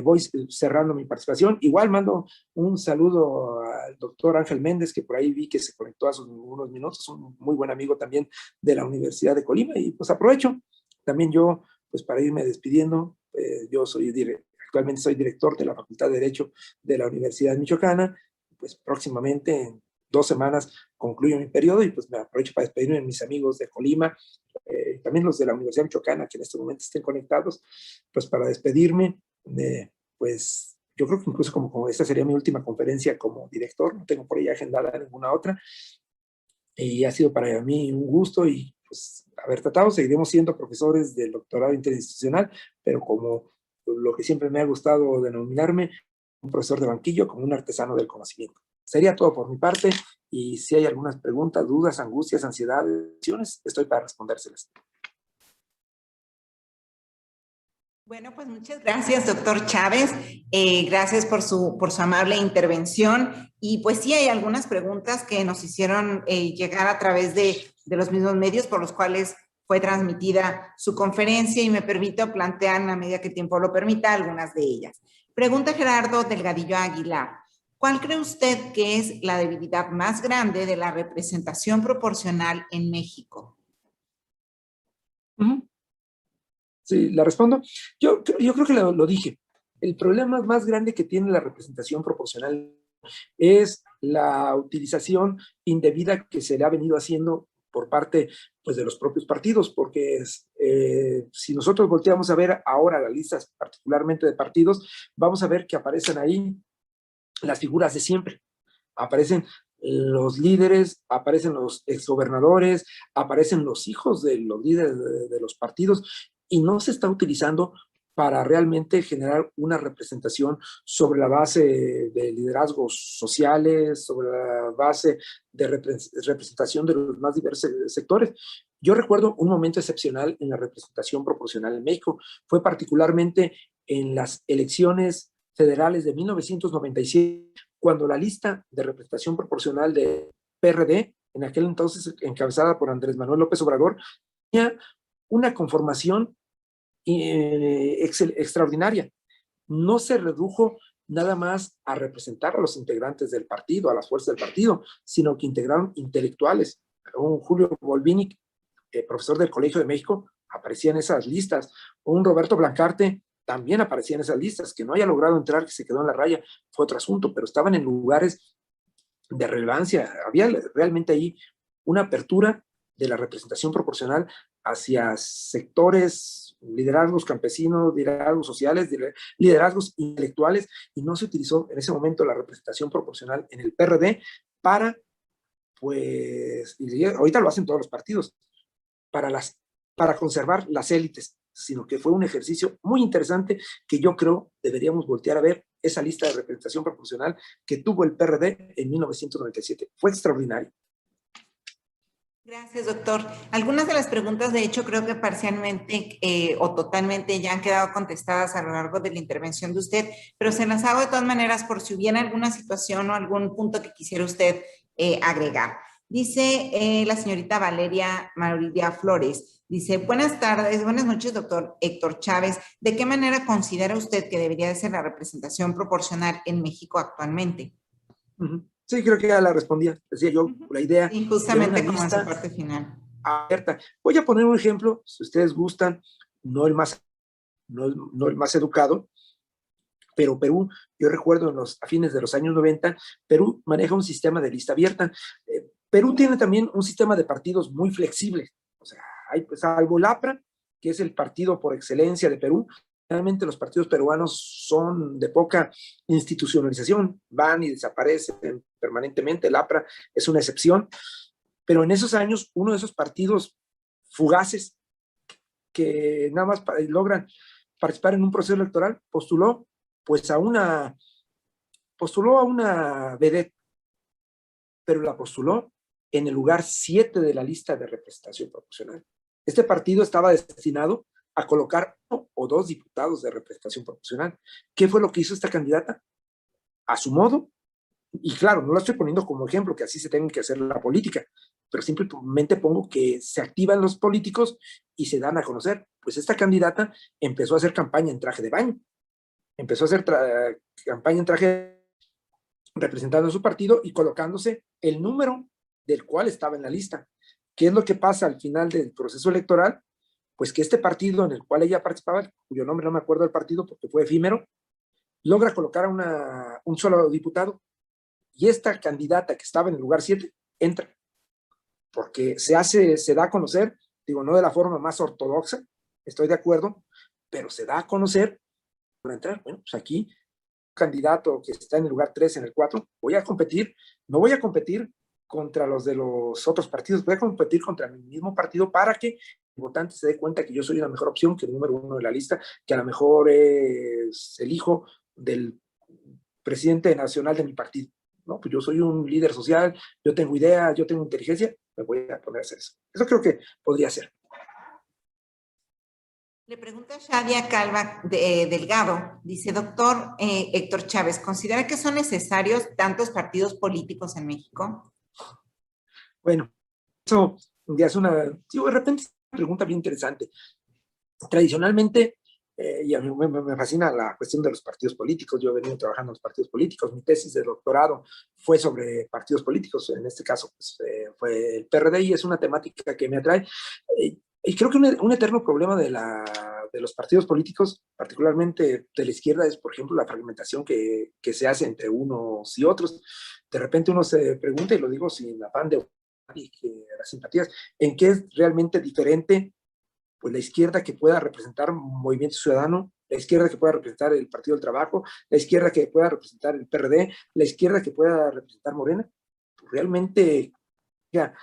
voy cerrando mi participación. Igual mando un saludo al doctor Ángel Méndez, que por ahí vi que se conectó hace unos minutos, un muy buen amigo también de la Universidad de Colima, y pues aprovecho también yo, pues para irme despidiendo. Yo actualmente soy director de la Facultad de Derecho de la Universidad Michoacana. Pues próximamente, en 2 semanas, concluyo mi periodo, y pues me aprovecho para despedirme de mis amigos de Colima, también los de la Universidad Michoacana que en este momento estén conectados, pues para despedirme. Pues yo creo que incluso como esta sería mi última conferencia como director, no tengo por ahí agendada ninguna otra, y ha sido para mí un gusto, y pues haber tratado. Seguiremos siendo profesores del doctorado interinstitucional, pero como lo que siempre me ha gustado denominarme, un profesor de banquillo, como un artesano del conocimiento. Sería todo por mi parte, y si hay algunas preguntas, dudas, angustias, ansiedades, estoy para respondérselas. Bueno, pues muchas gracias, doctor Chávez. Gracias por su amable intervención. Y pues sí, hay algunas preguntas que nos hicieron llegar a través de los mismos medios por los cuales fue transmitida su conferencia, y me permito plantear, a medida que el tiempo lo permita, algunas de ellas. Pregunta Gerardo Delgadillo Aguilar. ¿Cuál cree usted que es la debilidad más grande de la representación proporcional en México? Sí, ¿la respondo? Yo creo que lo dije. El problema más grande que tiene la representación proporcional es la utilización indebida que se le ha venido haciendo por parte, pues, de los propios partidos, porque si nosotros volteamos a ver ahora las listas, particularmente de partidos, vamos a ver que aparecen ahí las figuras de siempre. Aparecen los líderes, aparecen los exgobernadores, aparecen los hijos de los líderes de los partidos, y no se está utilizando para realmente generar una representación sobre la base de liderazgos sociales, sobre la base de representación de los más diversos sectores. Yo recuerdo un momento excepcional en la representación proporcional en México. Fue particularmente en las elecciones federales de 1997, cuando la lista de representación proporcional de PRD, en aquel entonces encabezada por Andrés Manuel López Obrador, tenía una conformación extraordinaria. No se redujo nada más a representar a los integrantes del partido, a las fuerzas del partido, sino que integraron intelectuales. Un Julio Volvini, profesor del Colegio de México, aparecía en esas listas. Un Roberto Blancarte también aparecía en esas listas. Que no haya logrado entrar, que se quedó en la raya, fue otro asunto, pero estaban en lugares de relevancia. Había realmente ahí una apertura de la representación proporcional hacia sectores, liderazgos campesinos, liderazgos sociales, liderazgos intelectuales, y no se utilizó en ese momento la representación proporcional en el PRD para, pues, y ahorita lo hacen todos los partidos, para conservar las élites, sino que fue un ejercicio muy interesante que yo creo deberíamos voltear a ver esa lista de representación proporcional que tuvo el PRD en 1997. Fue extraordinario. Gracias, doctor. Algunas de las preguntas, de hecho, creo que parcialmente o totalmente ya han quedado contestadas a lo largo de la intervención de usted, pero se las hago de todas maneras por si hubiera alguna situación o algún punto que quisiera usted agregar. Dice la señorita Valeria Mauridia Flores, dice, buenas tardes, buenas noches, doctor Héctor Chávez. ¿De qué manera considera usted que debería de ser la representación proporcional en México actualmente? Sí, creo que ya la respondía. Decía yo, la idea sí, justamente de una como en su lista parte final. abierta. Voy a poner un ejemplo, si ustedes gustan, no el más educado, pero Perú, yo recuerdo a fines de los años 90, Perú maneja un sistema de lista abierta. Perú tiene también un sistema de partidos muy flexible. O sea, hay, pues, salvo el APRA, que es el partido por excelencia de Perú. Realmente los partidos peruanos son de poca institucionalización, van y desaparecen permanentemente. El APRA es una excepción, pero en esos años uno de esos partidos fugaces que nada más logran participar en un proceso electoral postuló a una vedette, pero la postuló en el lugar 7 de la lista de representación proporcional. Este partido estaba destinado a colocar 1 o 2 diputados de representación proporcional. ¿Qué fue lo que hizo esta candidata? A su modo, y claro, no la estoy poniendo como ejemplo que así se tenga que hacer la política, pero simplemente pongo que se activan los políticos y se dan a conocer. Pues esta candidata empezó a hacer campaña en traje de baño, empezó a hacer campaña en traje representando a su partido y colocándose el número del cual estaba en la lista. ¿Qué es lo que pasa al final del proceso electoral? Pues que este partido en el cual ella participaba, cuyo nombre no me acuerdo del partido porque fue efímero, logra colocar a un solo diputado, y esta candidata que estaba en el lugar 7 entra, porque se da a conocer, digo, no de la forma más ortodoxa, estoy de acuerdo, pero se da a conocer para entrar. Bueno, pues aquí, candidato que está en el lugar 3, en el 4, no voy a competir contra los de los otros partidos, voy a competir contra mi mismo partido para que el votante se dé cuenta que yo soy una mejor opción que el número 1 de la lista, que a lo mejor es el hijo del presidente nacional de mi partido. No, pues yo soy un líder social, yo tengo ideas, yo tengo inteligencia, me voy a poner a hacer eso. Eso creo que podría ser. Le pregunta Shadia Calva Delgado, dice, doctor Héctor Chávez, ¿considera que son necesarios tantos partidos políticos en México? Bueno, eso ya es de repente es una pregunta bien interesante. Tradicionalmente, y a mí me fascina la cuestión de los partidos políticos, yo he venido trabajando en los partidos políticos, mi tesis de doctorado fue sobre partidos políticos, en este caso pues, fue el PRD y es una temática que me atrae. Y creo que un eterno problema de los partidos políticos, particularmente de la izquierda, es, por ejemplo, la fragmentación que se hace entre unos y otros. De repente uno se pregunta, y lo digo sin afán de las simpatías, ¿en qué es realmente diferente pues la izquierda que pueda representar Movimiento Ciudadano, la izquierda que pueda representar el Partido del Trabajo, la izquierda que pueda representar el PRD, la izquierda que pueda representar Morena? Pues realmente ya,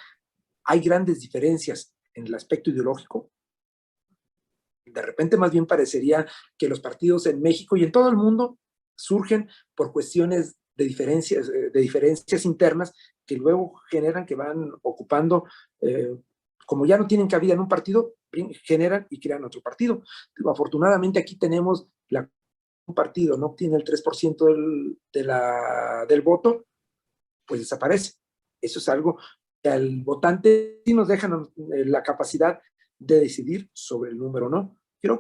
hay grandes diferencias en el aspecto ideológico. De repente más bien parecería que los partidos en México y en todo el mundo surgen por cuestiones de diferencias internas que luego generan que van ocupando, como ya no tienen cabida en un partido, generan y crean otro partido. Afortunadamente aquí tenemos un partido no obtiene el 3% del voto, pues desaparece. Eso es algo que al votante sí nos dejan la capacidad de decidir sobre el número, ¿no? Creo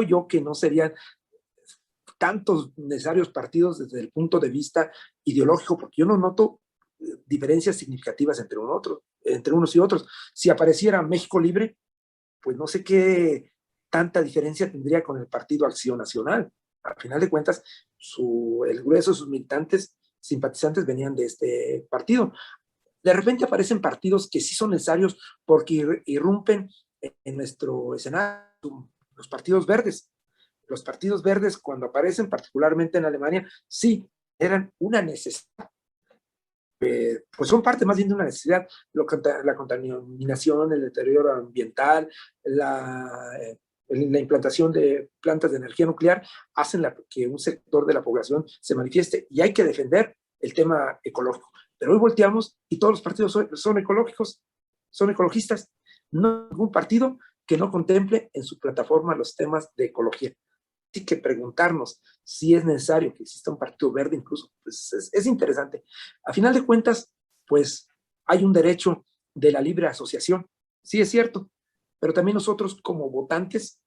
yo que no serían tantos necesarios partidos desde el punto de vista ideológico, porque yo no noto diferencias significativas entre unos y otros. Si apareciera México Libre, pues no sé qué tanta diferencia tendría con el Partido Acción Nacional. Al final de cuentas, el grueso de sus militantes, simpatizantes venían de este partido. De repente aparecen partidos que sí son necesarios porque irrumpen en nuestro escenario, los partidos verdes. Los partidos verdes, cuando aparecen, particularmente en Alemania, sí eran una necesidad. Pues son parte más bien de una necesidad, la contaminación, el deterioro ambiental, la implantación de plantas de energía nuclear hacen que un sector de la población se manifieste y hay que defender el tema ecológico. Pero hoy volteamos y todos los partidos son ecológicos, son ecologistas. No hay ningún partido que no contemple en su plataforma los temas de ecología. Así que preguntarnos si es necesario que exista un partido verde incluso, pues es interesante. A final de cuentas, pues hay un derecho de la libre asociación, sí es cierto, pero también nosotros como votantes,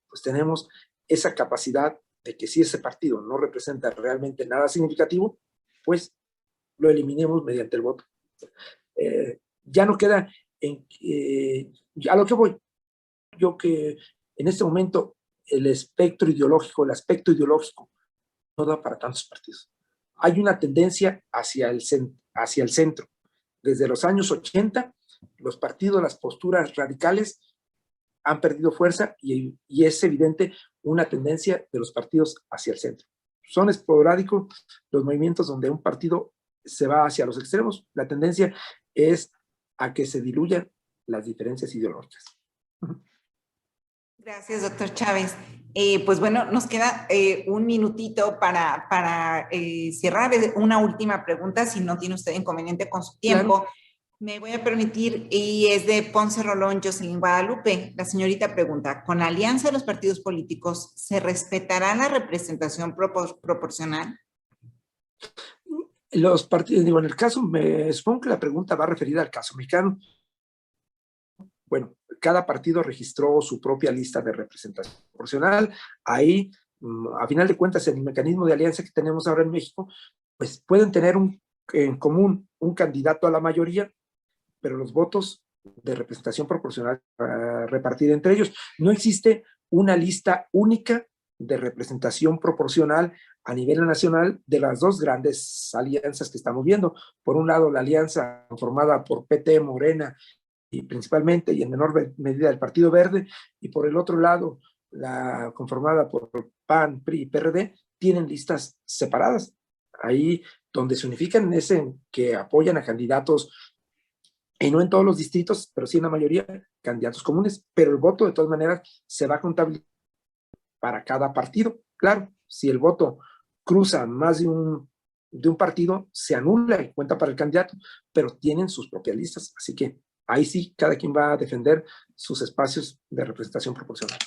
pues tenemos esa capacidad de que si ese partido no representa realmente nada significativo, pues lo eliminemos mediante el voto. Ya no queda a lo que voy, yo que en este momento el aspecto ideológico no da para tantos partidos. Hay una tendencia hacia el centro. Desde los años 80, los partidos, las posturas radicales han perdido fuerza y es evidente una tendencia de los partidos hacia el centro. Son esporádicos los movimientos donde un partido se va hacia los extremos. La tendencia es a que se diluyan las diferencias ideológicas. Gracias, doctor Chávez. Pues bueno, nos queda un minutito para cerrar. Una última pregunta, si no tiene usted inconveniente con su tiempo. Claro. Me voy a permitir, y es de Ponce Rolón, Jocelyn Guadalupe. La señorita pregunta, ¿con la alianza de los partidos políticos se respetará la representación proporcional? Los partidos, digo, en el caso, me supongo que la pregunta va referida al caso mexicano. Bueno, cada partido registró su propia lista de representación proporcional. Ahí, a final de cuentas, en el mecanismo de alianza que tenemos ahora en México, pues pueden tener en común un candidato a la mayoría, pero los votos de representación proporcional repartida entre ellos. No existe una lista única de representación proporcional a nivel nacional de las dos grandes alianzas que estamos viendo. Por un lado, la alianza formada por PT, Morena, y principalmente y en menor medida el Partido Verde, y por el otro lado, la conformada por PAN, PRI y PRD, tienen listas separadas. Ahí donde se unifican es en que apoyan a candidatos, y no en todos los distritos, pero sí en la mayoría, candidatos comunes, pero el voto de todas maneras se va a contabilizar para cada partido. Claro, si el voto cruza más de un de un partido se anula y cuenta para el candidato, pero tienen sus propias listas, así que ahí sí, cada quien va a defender sus espacios de representación proporcional.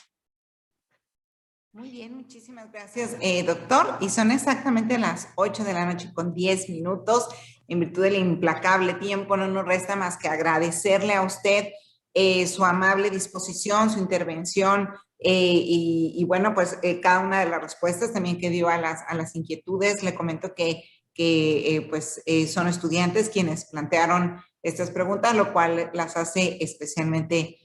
Muy bien, muchísimas gracias, doctor. Y son exactamente las 8 de la noche con 10 minutos. En virtud del implacable tiempo, no nos resta más que agradecerle a usted su amable disposición, su intervención y bueno, pues cada una de las respuestas también que dio a las inquietudes. Le comento que son estudiantes quienes plantearon estas preguntas, lo cual las hace especialmente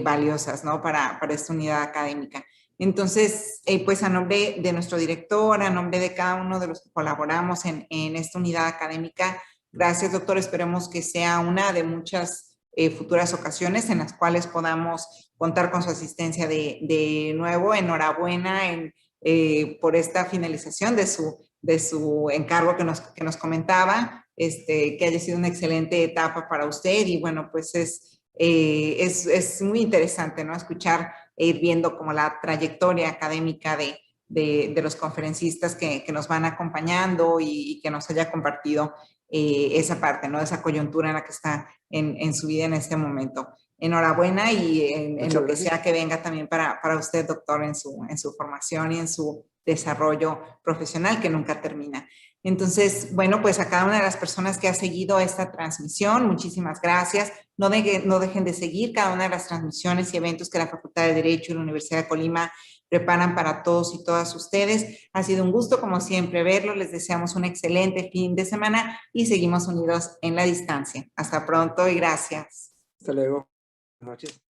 valiosas, ¿no? Para esta unidad académica. Entonces, pues a nombre de nuestro director, a nombre de cada uno de los que colaboramos en esta unidad académica, gracias, doctor. Esperemos que sea una de muchas futuras ocasiones en las cuales podamos contar con su asistencia de nuevo. Enhorabuena por esta finalización de su encargo que nos comentaba, que haya sido una excelente etapa para usted y bueno, pues es muy interesante, ¿no? Escuchar e ir viendo como la trayectoria académica de los conferencistas que nos van acompañando y que nos haya compartido esa parte, ¿no? Esa coyuntura en la que está en su vida en este momento. Enhorabuena y en lo que sea que venga también para usted, doctor, en su formación y en su desarrollo profesional que nunca termina. Entonces, bueno, pues a cada una de las personas que ha seguido esta transmisión, muchísimas gracias. No dejen de seguir cada una de las transmisiones y eventos que la Facultad de Derecho y la Universidad de Colima preparan para todos y todas ustedes. Ha sido un gusto, como siempre, verlos. Les deseamos un excelente fin de semana y seguimos unidos en la distancia. Hasta pronto y gracias. Hasta luego. Buenas noches.